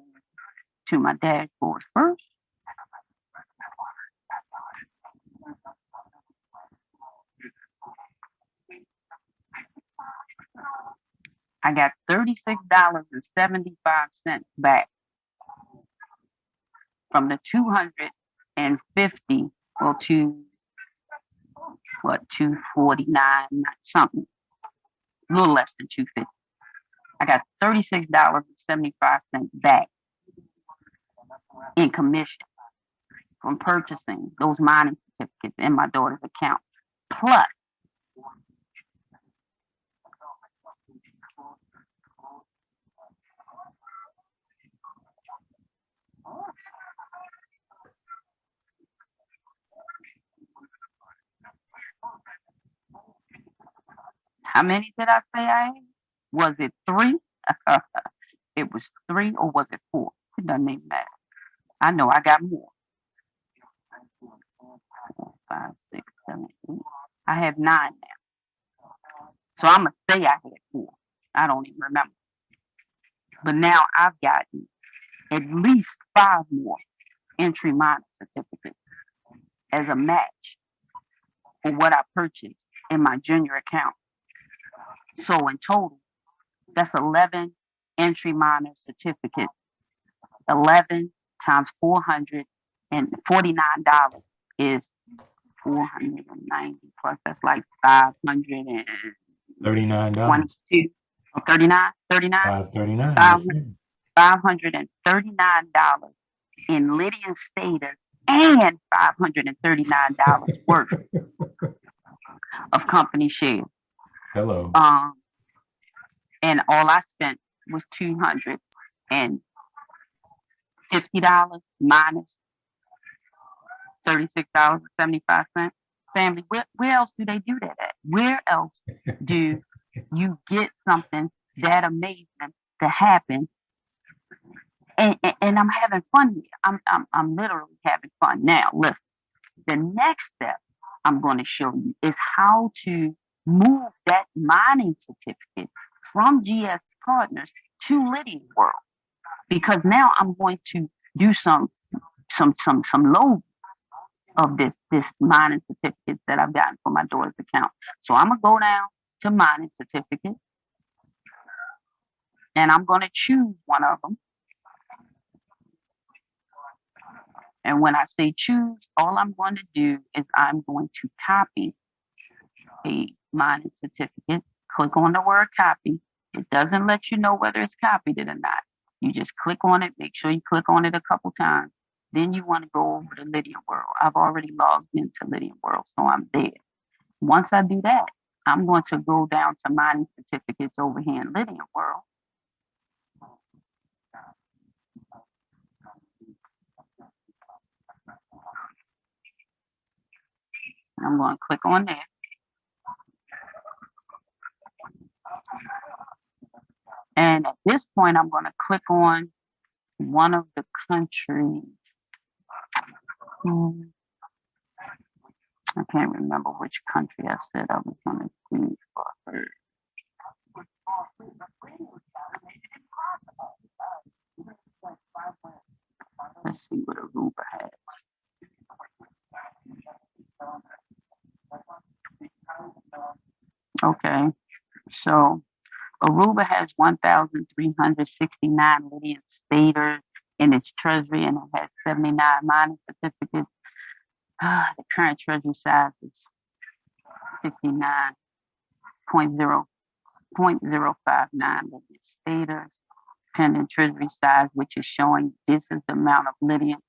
Speaker 1: to my dashboard first. I got $36.75 back from the 250, well, to what, 249 something, a little less than 250. I got $36.75 back in commission from purchasing those mining certificates in my daughter's account. Plus, how many did I say I had? Was it 3? It was 3, or was it 4? It doesn't even matter. I know I got more. 4, 5, 6, 7, 8. I have 9 now. So I'm going to say I had 4. I don't even remember. But now I've gotten at least 5 more entry mining certificates as a match for what I purchased in my junior account. So in total, that's 11 entry miner certificates. 11 times $449 is 490 plus, that's like $539. $539 in Lydian status and $539 worth of company shares.
Speaker 2: Hello.
Speaker 1: And all I spent was $250 minus $36.75. Family, where else do they do that at? Where else do you get something that amazing to happen? And I'm having fun here. I'm literally having fun. Now, listen, the next step I'm going to show you is how to move that mining certificate from GS Partners to Lydian World, because now I'm going to do some load of this mining certificates that I've gotten from my daughter's account. So I'm gonna go down to mining certificate, and I'm gonna choose one of them. And when I say choose, all I'm going to do is I'm going to copy a mining certificate. Click on the word copy. It doesn't let you know whether it's copied it or not. You just click on it. Make sure you click on it a couple times. Then you want to go over to Lydian World. I've already logged into Lydian World, so I'm there. Once I do that, I'm going to go down to mining certificates over here in Lydian World. I'm going to click on there. And at this point, I'm going to click on one of the countries. I can't remember which country I said I was going to do for her. Let's see what Aruba has. Okay, so Aruba has 1,369 Lydian staters in its treasury, and it has 79 mining certificates. The current treasury size is 59.059 Lydian staters. Pending treasury size, which is showing this is the amount of Lydian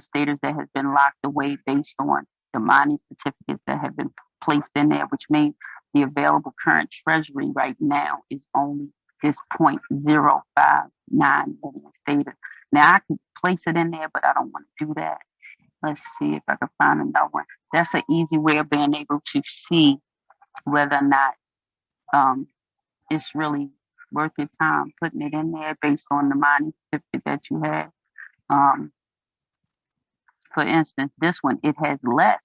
Speaker 1: staters that has been locked away based on the mining certificates that have been placed in there, which means the available current treasury right now is only this 0.059 Lydian staters. Now I could place it in there, but I don't want to do that. Let's see if I can find another one. That's an easy way of being able to see whether or not it's really worth your time putting it in there based on the mining certificate that you have. For instance, this one, it has less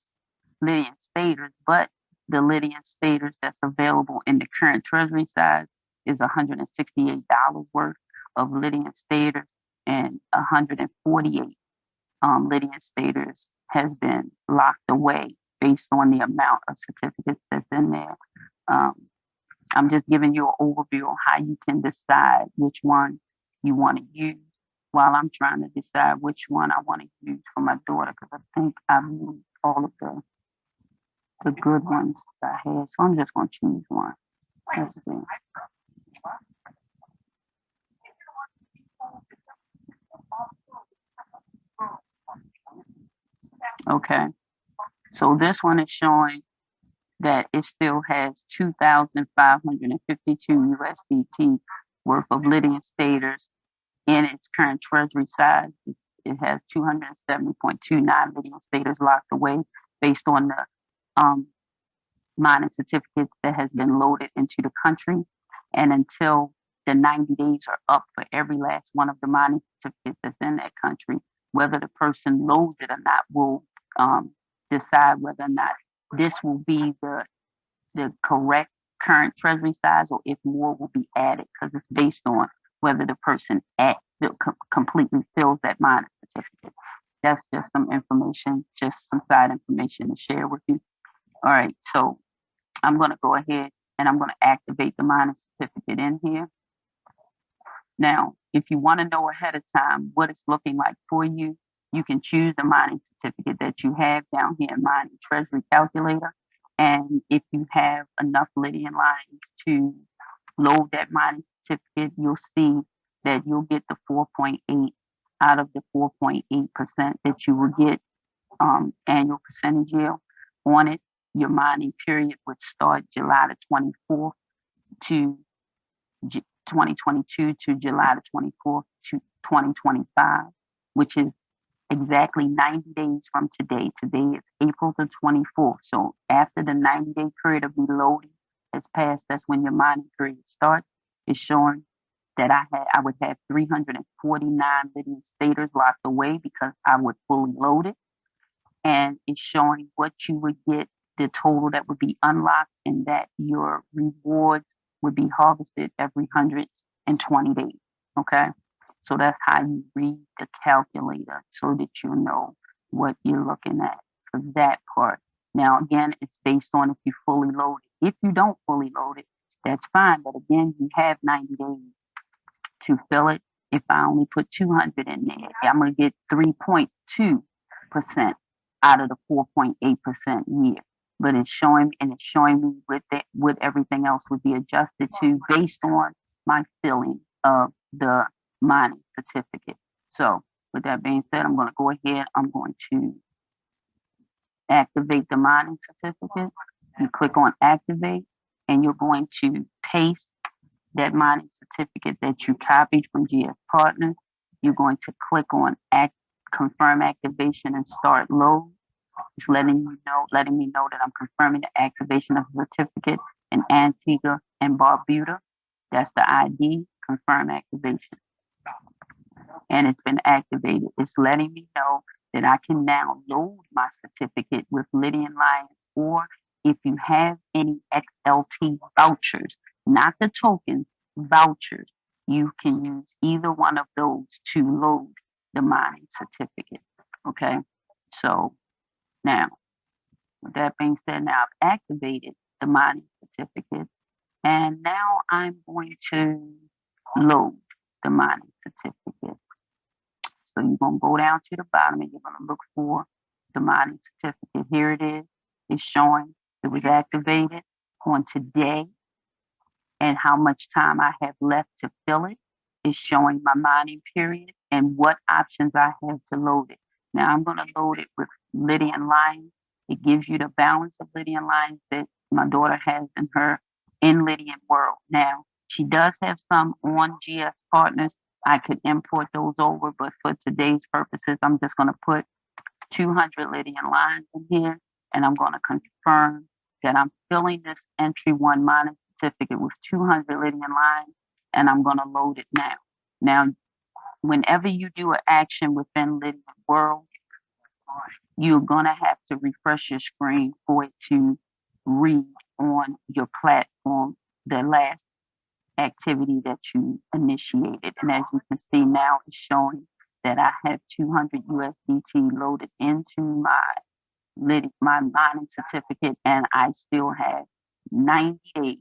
Speaker 1: Lydian staters, but the Lydian staters that's available in the current treasury size is $168 worth. of Lydian staters, and 148 Lydian staters has been locked away based on the amount of certificates that's in there. I'm just giving you an overview on how you can decide which one you want to use, while I'm trying to decide which one I want to use for my daughter, because I think I've used all of the good ones that I had. So I'm just going to choose one. Let's see. Okay, so this one is showing that it still has 2,552 USDT worth of Lydian staters in its current treasury size. It has 270.29 Lydian staters locked away based on the mining certificates that has been loaded into the country. And until the 90 days are up for every last one of the mining certificates that's in that country, whether the person loads it or not will decide whether or not this will be the correct current treasury size, or if more will be added, because it's based on whether the person completely fills that mining certificate. That's just some information, just some side information to share with you. All right, so I'm going to go ahead and I'm going to activate the mining certificate in here. Now, if you want to know ahead of time what it's looking like for you, you can choose the mining certificate that you have down here in Mining Treasury Calculator. And if you have enough Lydian lines to load that mining certificate, you'll see that you'll get the 4.8 out of the 4.8% that you will get annual percentage yield on it. Your mining period would start July the 24th to 2022 to July the 24th to 2025, which is exactly 90 days from today. Today is April the 24th. So after the 90-day period of reloading has passed, that's when your mining period starts. It's showing that I would have 349 Lydian staters locked away because I would fully load it. And it's showing what you would get, the total that would be unlocked, and that your rewards would be harvested every 120 days. Okay. So that's how you read the calculator, so that you know what you're looking at for that part. Now, again, it's based on if you fully load it. If you don't fully load it, that's fine. But again, you have 90 days to fill it. If I only put 200 in there, I'm going to get 3.2% out of the 4.8% year. But it's showing me what everything else would be adjusted to based on my filling of the mining certificate. So with that being said, I'm going to go ahead. I'm going to activate the mining certificate. You click on activate, and you're going to paste that mining certificate that you copied from GS Partners. You're going to click on confirm activation and start load. It's letting me know that I'm confirming the activation of the certificate in Antigua and Barbuda. That's the ID, confirm activation. And it's been activated. It's letting me know that I can now load my certificate with Lydian lines, or if you have any XLT vouchers, not the tokens, vouchers, you can use either one of those to load the mining certificate. Okay, so now, with that being said, now I've activated the mining certificate, and now I'm going to load the mining certificate. So you're going to go down to the bottom and you're going to look for the mining certificate. Here it is. It's showing it was activated on today and how much time I have left to fill it. It's showing my mining period and what options I have to load it. Now I'm going to load it with Lydian lines. It gives you the balance of Lydian lines that my daughter has in Lydian world. Now, she does have some on GS Partners. I could import those over, but for today's purposes, I'm just going to put 200 Lydian lines in here, and I'm going to confirm that I'm filling this entry one mining certificate with 200 Lydian lines, and I'm going to load it now. Now, whenever you do an action within Lydian world, you're going to have to refresh your screen for it to read on your platform the last activity that you initiated. And as you can see now, it's showing that I have 200 USDT loaded into my mining certificate, and I still have 90 days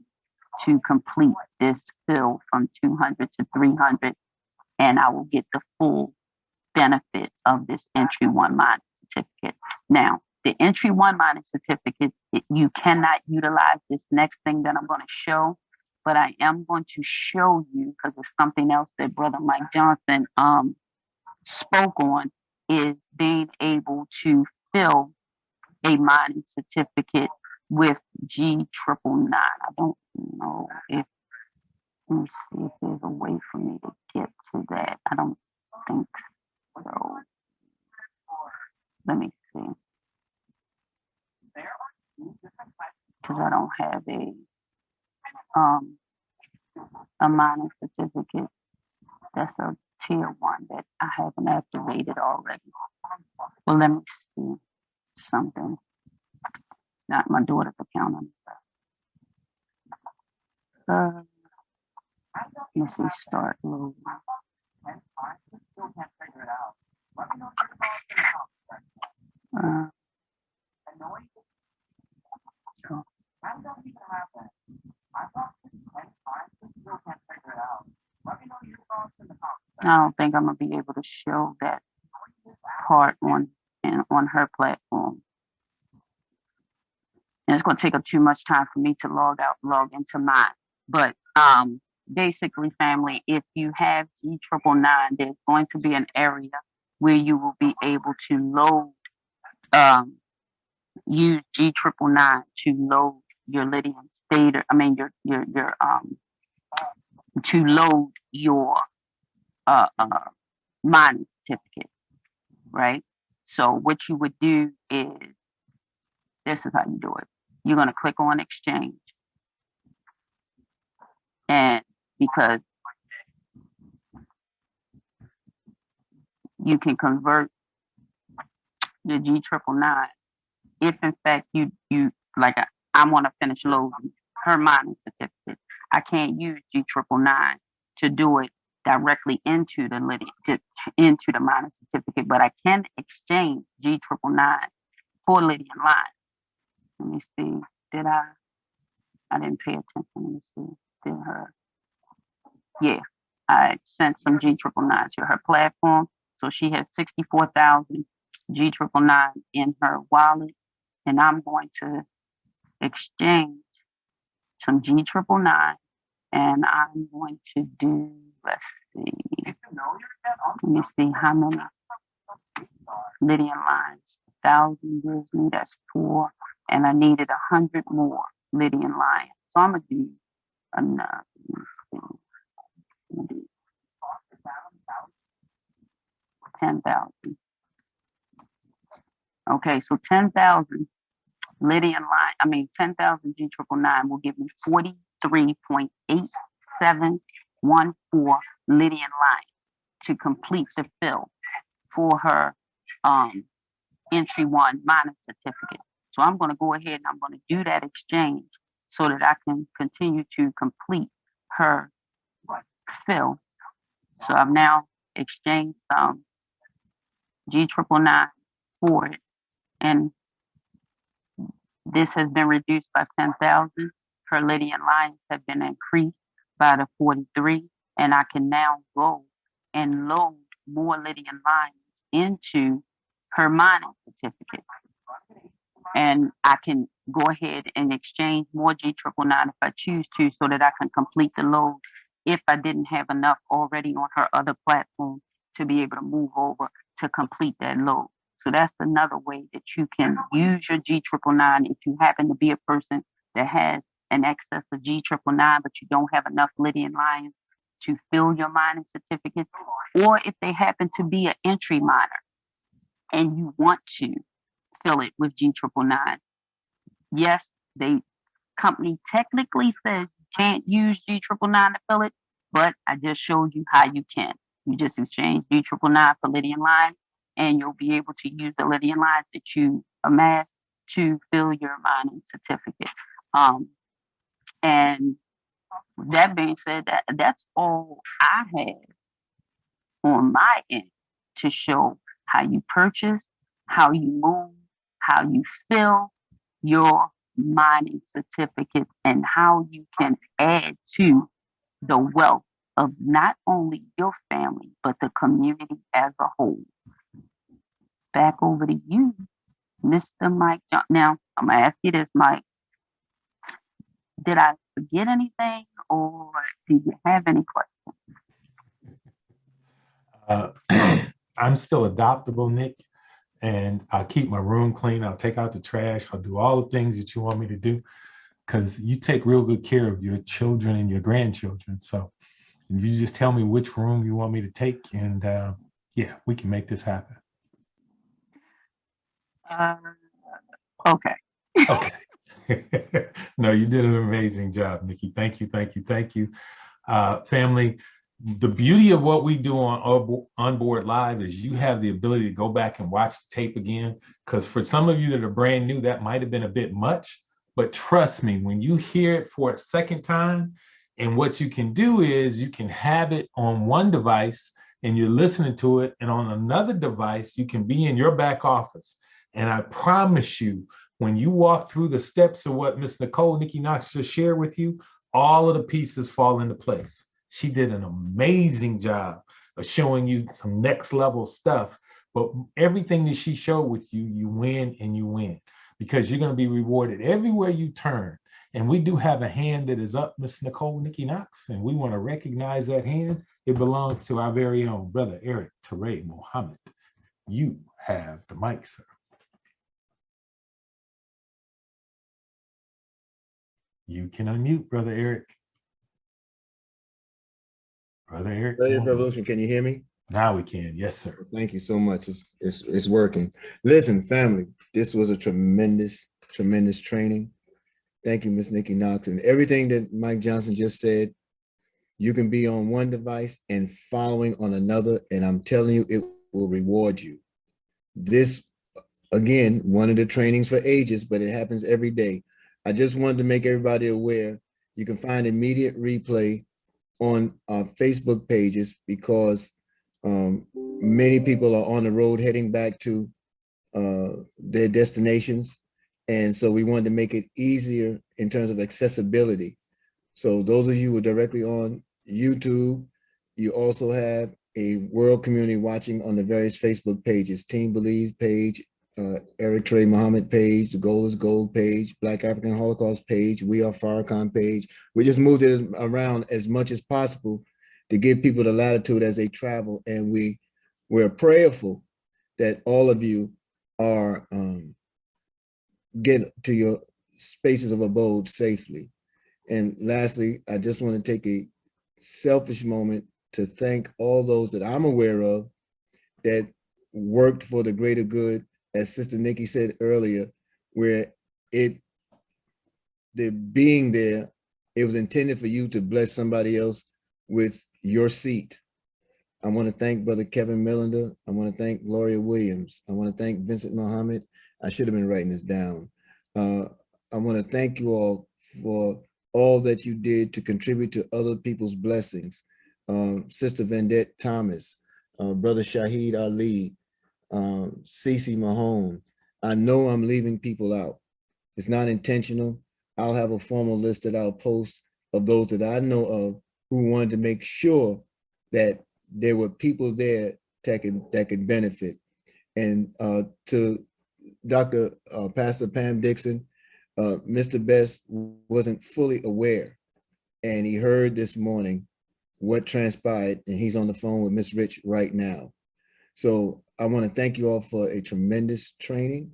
Speaker 1: to complete this fill from 200 to 300, and I will get the full benefit of this entry one mining certificate. Now, the entry one mining certificate, you cannot utilize this next thing that I'm going to show, but I am going to show you, because it's something else that Brother Mike Johnson spoke on, is being able to fill a mining certificate with G999. I don't know if, let me see if there's a way for me to get to that. I don't think so. Let me see. Because I don't have a mining certificate that's a tier 1 that I haven't activated already. Well, let me see something. Not my daughter's account. Let's see, start loading. Cool. I don't think I'm gonna be able to show that part on her platform. And it's gonna take up too much time for me to log into mine. But basically, family, if you have G999, there's going to be an area where you will be able to load, use G999 to load your lithium stator. I mean, to load your mining certificate, right? So what you would do is, this is how you do it. You're going to click on exchange. And because you can convert the G999, if in fact you like, I want to finish loading her mining certificate, I can't use G999 to do it directly into the mining certificate, but I can exchange G999 for Lydian line. Let me see. Did I didn't pay attention. Let me see. Did her? Yeah, I sent some G999 to her platform, so she has 64,000 G999 in her wallet, and I'm going to exchange some G999, and I'm going to do, let's see, let me see how many Lydian lines. 1,000 gives me, that's 4, and I needed 100 more Lydian lines. So I'm gonna do another. Let me see. 10,000. Okay, so 10,000 Lydian line. 10,000 G999 will give me 43.8714 Lydian lines to complete the fill for her entry 1 mining certificate. So I'm going to go ahead and I'm going to do that exchange so that I can continue to complete her fill. So I've now exchanged some G999 for it, and this has been reduced by 10,000. Her Lydian lines have been increased by the 43, and I can now go and load more Lydian lines into her mining certificate. And I can go ahead and exchange more G999 if I choose to, so that I can complete the load if I didn't have enough already on her other platform to be able to move over to complete that load. So that's another way that you can use your G999 if you happen to be a person that has an excess of G999, but you don't have enough Lydian lines to fill your mining certificate, or if they happen to be an entry miner and you want to fill it with G999. Yes, the company technically says you can't use G999 to fill it, but I just showed you how you can. You just exchange G999 for Lydian lines, and you'll be able to use the Lydian lines that you amass to fill your mining certificate. And That being said, that's all I have on my end to show how you purchase, how you move, how you fill your mining certificate, and how you can add to the wealth of not only your family, but the community as a whole. Back over to you, Mr. Mike. Now, I'm going to ask you this, Mike. Did I forget anything, or do you have any questions?
Speaker 2: I'm still adoptable, Nick, and I'll keep my room clean. I'll take out the trash. I'll do all the things that you want me to do, because you take real good care of your children and your grandchildren. So you just tell me which room you want me to take, and yeah, we can make this happen.
Speaker 1: Okay.
Speaker 2: Okay. No, you did an amazing job, Nikki. Thank you, thank you, thank you. Family, the beauty of what we do on OnBoard Live is you have the ability to go back and watch the tape again, because for some of you that are brand new, that might have been a bit much, but trust me, when you hear it for a second time, and what you can do is you can have it on one device and you're listening to it, and on another device, you can be in your back office. And I promise you, when you walk through the steps of what Miss Nicole, Nikki Knox just shared with you, all of the pieces fall into place. She did an amazing job of showing you some next level stuff, but everything that she showed with you, you win and you win, because you're going to be rewarded everywhere you turn. And we do have a hand that is up, Miss Nicole, Nikki Knox, and we want to recognize that hand. It belongs to our very own brother, Eric Teray Mohammed. You have the mic, sir. You can unmute, Brother Eric. Brother Eric.
Speaker 6: Revolution, can you hear me?
Speaker 2: Now we can. Yes, sir.
Speaker 6: Thank you so much. It's working. Listen, family, this was a tremendous training. Thank you, Miss Nikki Knox. And everything that Mike Johnson just said, you can be on one device and following on another, and I'm telling you, it will reward you. This, again, one of the trainings for ages, but it happens every day. I just wanted to make everybody aware, you can find immediate replay on our Facebook pages, because many people are on the road heading back to their destinations. And so we wanted to make it easier in terms of accessibility. So those of you who are directly on YouTube, you also have a world community watching on the various Facebook pages, Team Belize page, Eric Teray Mohammed page, the Gold is Gold page, Black African Holocaust page, We Are Farrakhan page. We just moved it around as much as possible to give people the latitude as they travel. And we're prayerful that all of you are get to your spaces of abode safely. And lastly, I just want to take a selfish moment to thank all those that I'm aware of that worked for the greater good, as Sister Nikki said earlier, where the being there, it was intended for you to bless somebody else with your seat. I want to thank Brother Kevin Millender. I want to thank Gloria Williams. I want to thank Vincent Mohammed. I should have been writing this down. I want to thank you all for all that you did to contribute to other people's blessings. Sister Vendette Thomas, Brother Shahid Ali, Cece Mahone. I know I'm leaving people out. It's not intentional. I'll have a formal list that I'll post of those that I know of who wanted to make sure that there were people there that could benefit. And to Dr. Pastor Pam Dixon, Mr. Best wasn't fully aware, and he heard this morning what transpired, and he's on the phone with Miss Rich right now. So I want to thank you all for a tremendous training.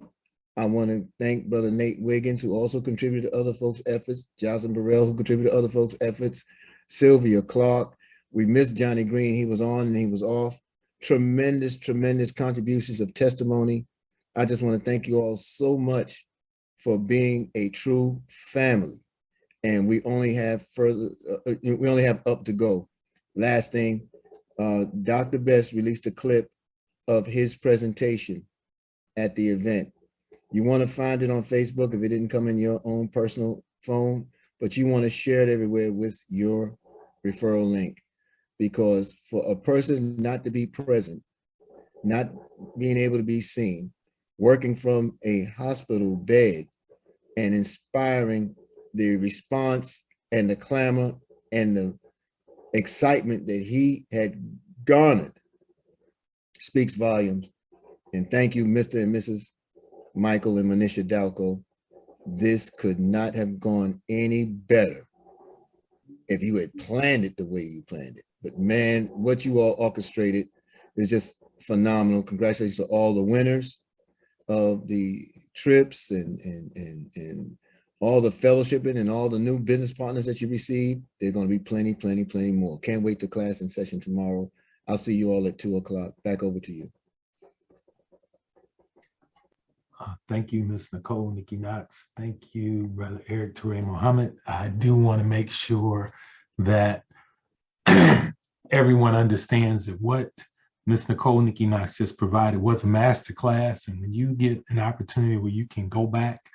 Speaker 6: I want to thank Brother Nate Wiggins, who also contributed to other folks' efforts, Jocelyn Burrell, who contributed to other folks' efforts, Sylvia Clark. We missed Johnny Green. He was on and he was off. Tremendous contributions of testimony. I just want to thank you all so much for being a true family. And we only have up to go. Last thing, Dr. Best released a clip of his presentation at the event. You want to find it on Facebook if it didn't come in your own personal phone. but you want to share it everywhere with your referral link. Because for a person not to be present, not being able to be seen, working from a hospital bed and inspiring the response and the clamor and the excitement that he had garnered speaks volumes. And thank you, Mr. and Mrs. Michael and Manisha Dalco. This could not have gone any better if you had planned it the way you planned it. But man, what you all orchestrated is just phenomenal. Congratulations to all the winners of the trips and all the fellowshipping and all the new business partners that you received. There's going to be plenty more. Can't wait to class in session tomorrow. I'll see you all at 2 o'clock. Back over to you.
Speaker 2: Thank you, Ms. Nicole, Nikki Knox. Thank you, Brother Eric Toure Muhammad. I do want to make sure that everyone understands that what Ms. Nicole, Nikki Knox just provided was a master class. And when you get an opportunity where you can go back,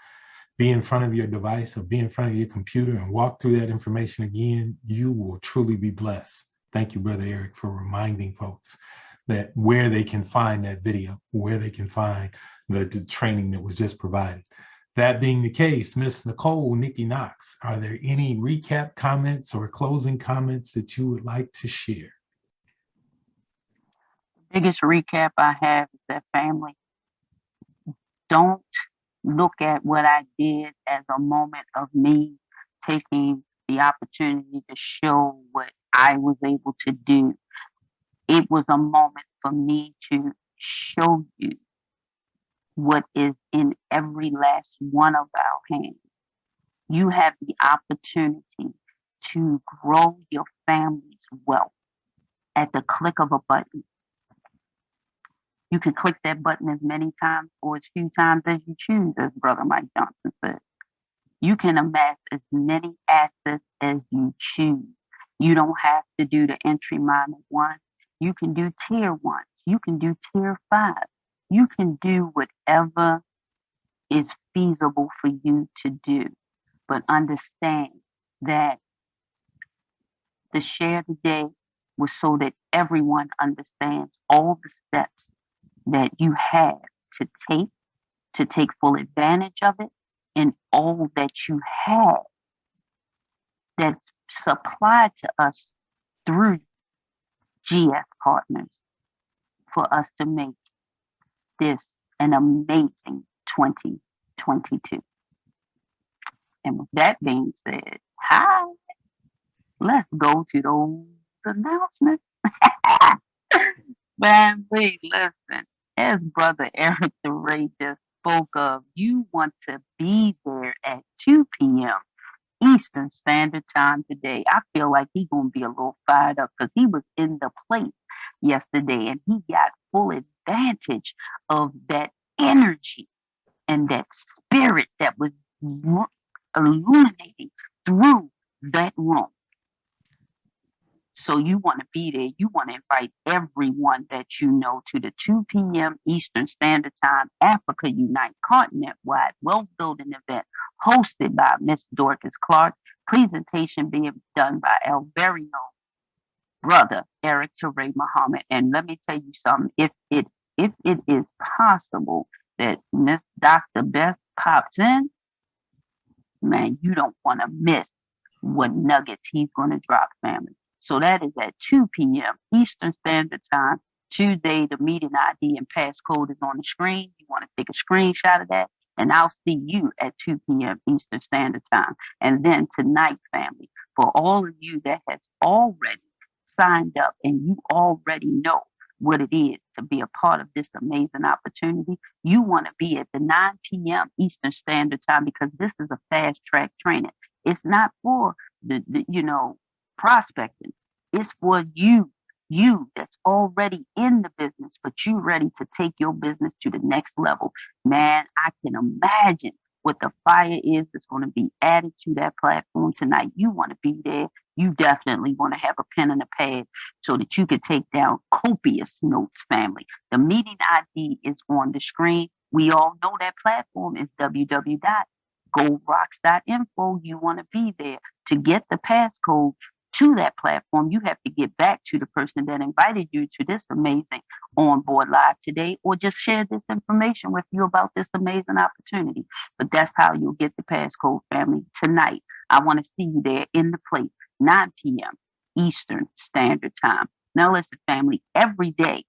Speaker 2: be in front of your device or be in front of your computer and walk through that information again, you will truly be blessed. Thank you, Brother Eric, for reminding folks that where they can find that video, where they can find the training that was just provided. That being the case, Ms. Nicole, Nikki Knox, are there any recap comments or closing comments that you would like to share?
Speaker 1: The biggest recap I have is that, family, don't look at what I did as a moment of me taking the opportunity to show what I was able to do. It was a moment for me to show you what is in every last one of our hands. You have the opportunity to grow your family's wealth at the click of a button. You can click that button as many times or as few times as you choose, as Brother Mike Johnson said. You can amass as many assets as you choose. You don't have to do the entry minor one. You can do tier 1. You can do tier 5. You can do whatever is feasible for you to do. But understand that the share today was so that everyone understands all the steps that you have to take full advantage of it, and all that you have that's supplied to us through GS Partners for us to make this an amazing 2022. And with that being said, hi, let's go to those announcements. Man, please listen. As Brother Eric DeRay just spoke of, you want to be there at 2 p.m. Eastern Standard Time today. I feel like he's going to be a little fired up because he was in the place yesterday and he got full advantage of that energy and that spirit that was illuminating through that room. So you want to be there. You want to invite everyone that you know to the 2 p.m. Eastern Standard Time Africa Unite continent-wide wealth building event hosted by Miss Dorcas Clark. Presentation being done by our very own Brother Eric Toure Muhammad. And let me tell you something. If it is possible that Miss Dr. Beth pops in, man, you don't want to miss what nuggets he's going to drop, family. So that is at 2 p.m. Eastern Standard Time. Today, the meeting ID and passcode is on the screen. You want to take a screenshot of that, and I'll see you at 2 p.m. Eastern Standard Time. And then tonight, family, for all of you that has already signed up and you already know what it is to be a part of this amazing opportunity, you want to be at the 9 p.m. Eastern Standard Time because this is a fast track training. It's not for the prospecting. It's for you that's already in the business, but you ready to take your business to the next level. Man, I can imagine what the fire is that's going to be added to that platform tonight. You want to be there. You definitely want to have a pen and a pad so that you could take down copious notes, family. The meeting ID is on the screen. We all know that platform is www.gspartners.com. goldrocks.info. You want to be there. To get the passcode to that platform, you have to get back to the person that invited you to this amazing OnBoard Live today, or just share this information with you about this amazing opportunity. But that's how you'll get the passcode, family. Tonight, I want to see you there in the place, 9 p.m. Eastern Standard Time. Now listen, family, every day,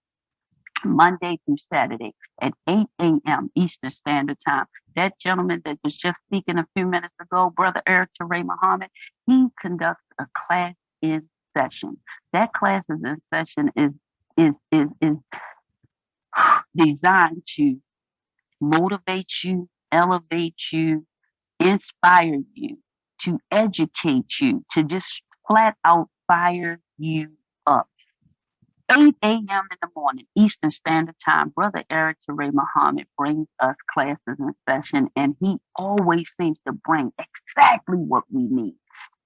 Speaker 1: Monday through Saturday at 8 a.m. Eastern Standard Time. That gentleman that was just speaking a few minutes ago, Brother Eric Teray Muhammad, he conducts a class in session. That class in session is designed to motivate you, elevate you, inspire you, to educate you, to just flat out fire you up. 8 a.m. in the morning, Eastern Standard Time, Brother Eric Teray Muhammad brings us classes in session, and he always seems to bring exactly what we need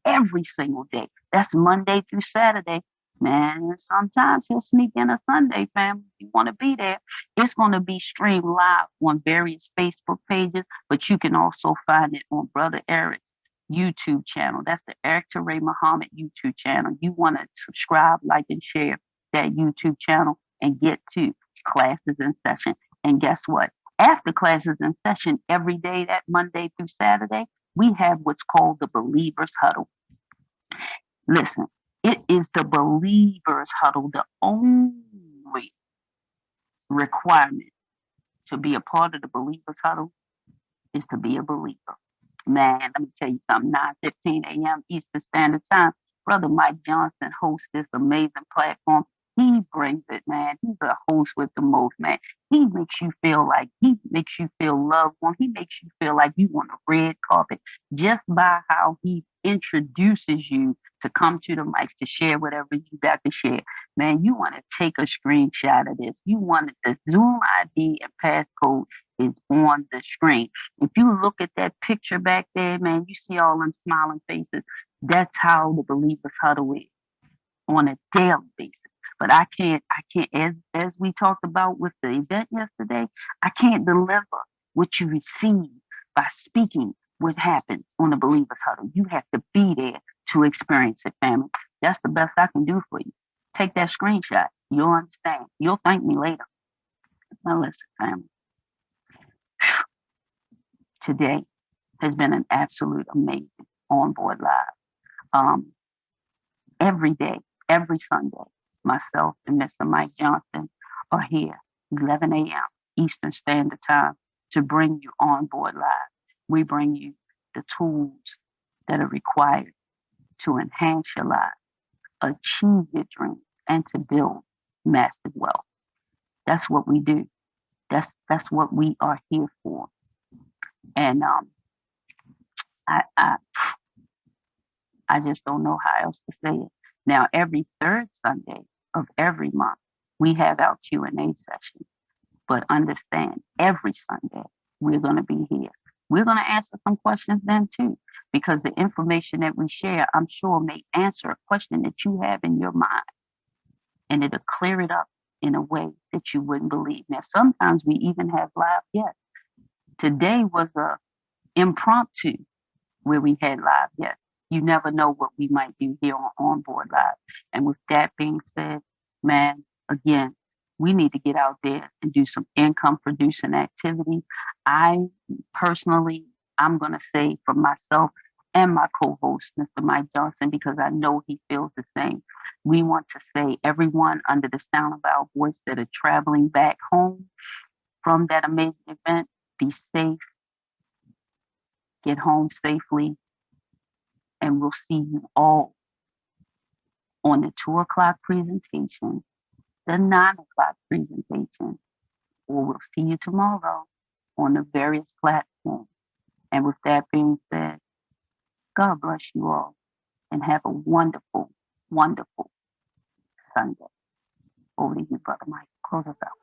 Speaker 1: every single day. That's Monday through Saturday. Man, sometimes he'll sneak in a Sunday, family. You want to be there. It's going to be streamed live on various Facebook pages, but you can also find it on Brother Eric's YouTube channel. That's the Eric Teray Muhammad YouTube channel. You want to subscribe, like, and share that YouTube channel and get to classes in session. And guess what? After classes in session every day, that Monday through Saturday, we have what's called the Believers Huddle. Listen, it is the Believers Huddle. The only requirement to be a part of the Believers Huddle is to be a believer. Man, let me tell you something, 9:15 a.m. Eastern Standard Time, Brother Mike Johnson hosts this amazing platform. He brings it, man. He's a host with the most, man. He makes you feel loved on. He makes you feel like you want a red carpet just by how he introduces you to come to the mic to share whatever you got to share. Man, you want to take a screenshot of this. You want the Zoom ID and passcode is on the screen. If you look at that picture back there, man, you see all them smiling faces. That's how the Believers Huddle is on a daily basis. But I can't, as we talked about with the event yesterday, I can't deliver what you receive by speaking what happens on the Believers Huddle. You have to be there to experience it, family. That's the best I can do for you. Take that screenshot. You'll understand. You'll thank me later. Now listen, family. Today has been an absolute amazing OnBoard Live. Every day, every Sunday, myself and Mr. Mike Johnson are here, 11 a.m. Eastern Standard Time, to bring you OnBoard Live. We bring you the tools that are required to enhance your life, achieve your dreams, and to build massive wealth. That's what we do. That's what we are here for. And I just don't know how else to say it. Now, every third Sunday of every month, we have our Q&A session. But understand, every Sunday, we're going to be here. We're going to answer some questions then too, because the information that we share, I'm sure, may answer a question that you have in your mind. And it'll clear it up in a way that you wouldn't believe. Now, sometimes we even have live guests. Today was a impromptu where we had live guests. You never know what we might do here on OnBoard Live. And with that being said, man, again, we need to get out there and do some income producing activity. I personally, I'm going to say for myself and my co-host, Mr. Mike Johnson, because I know he feels the same. We want to say everyone under the sound of our voice that are traveling back home from that amazing event, be safe, get home safely, and we'll see you all on the 2 o'clock presentation, the 9 o'clock presentation, or we'll see you tomorrow on the various platforms. And with that being said, God bless you all and have a wonderful, wonderful Sunday. Over to you, Brother Mike. Close us out.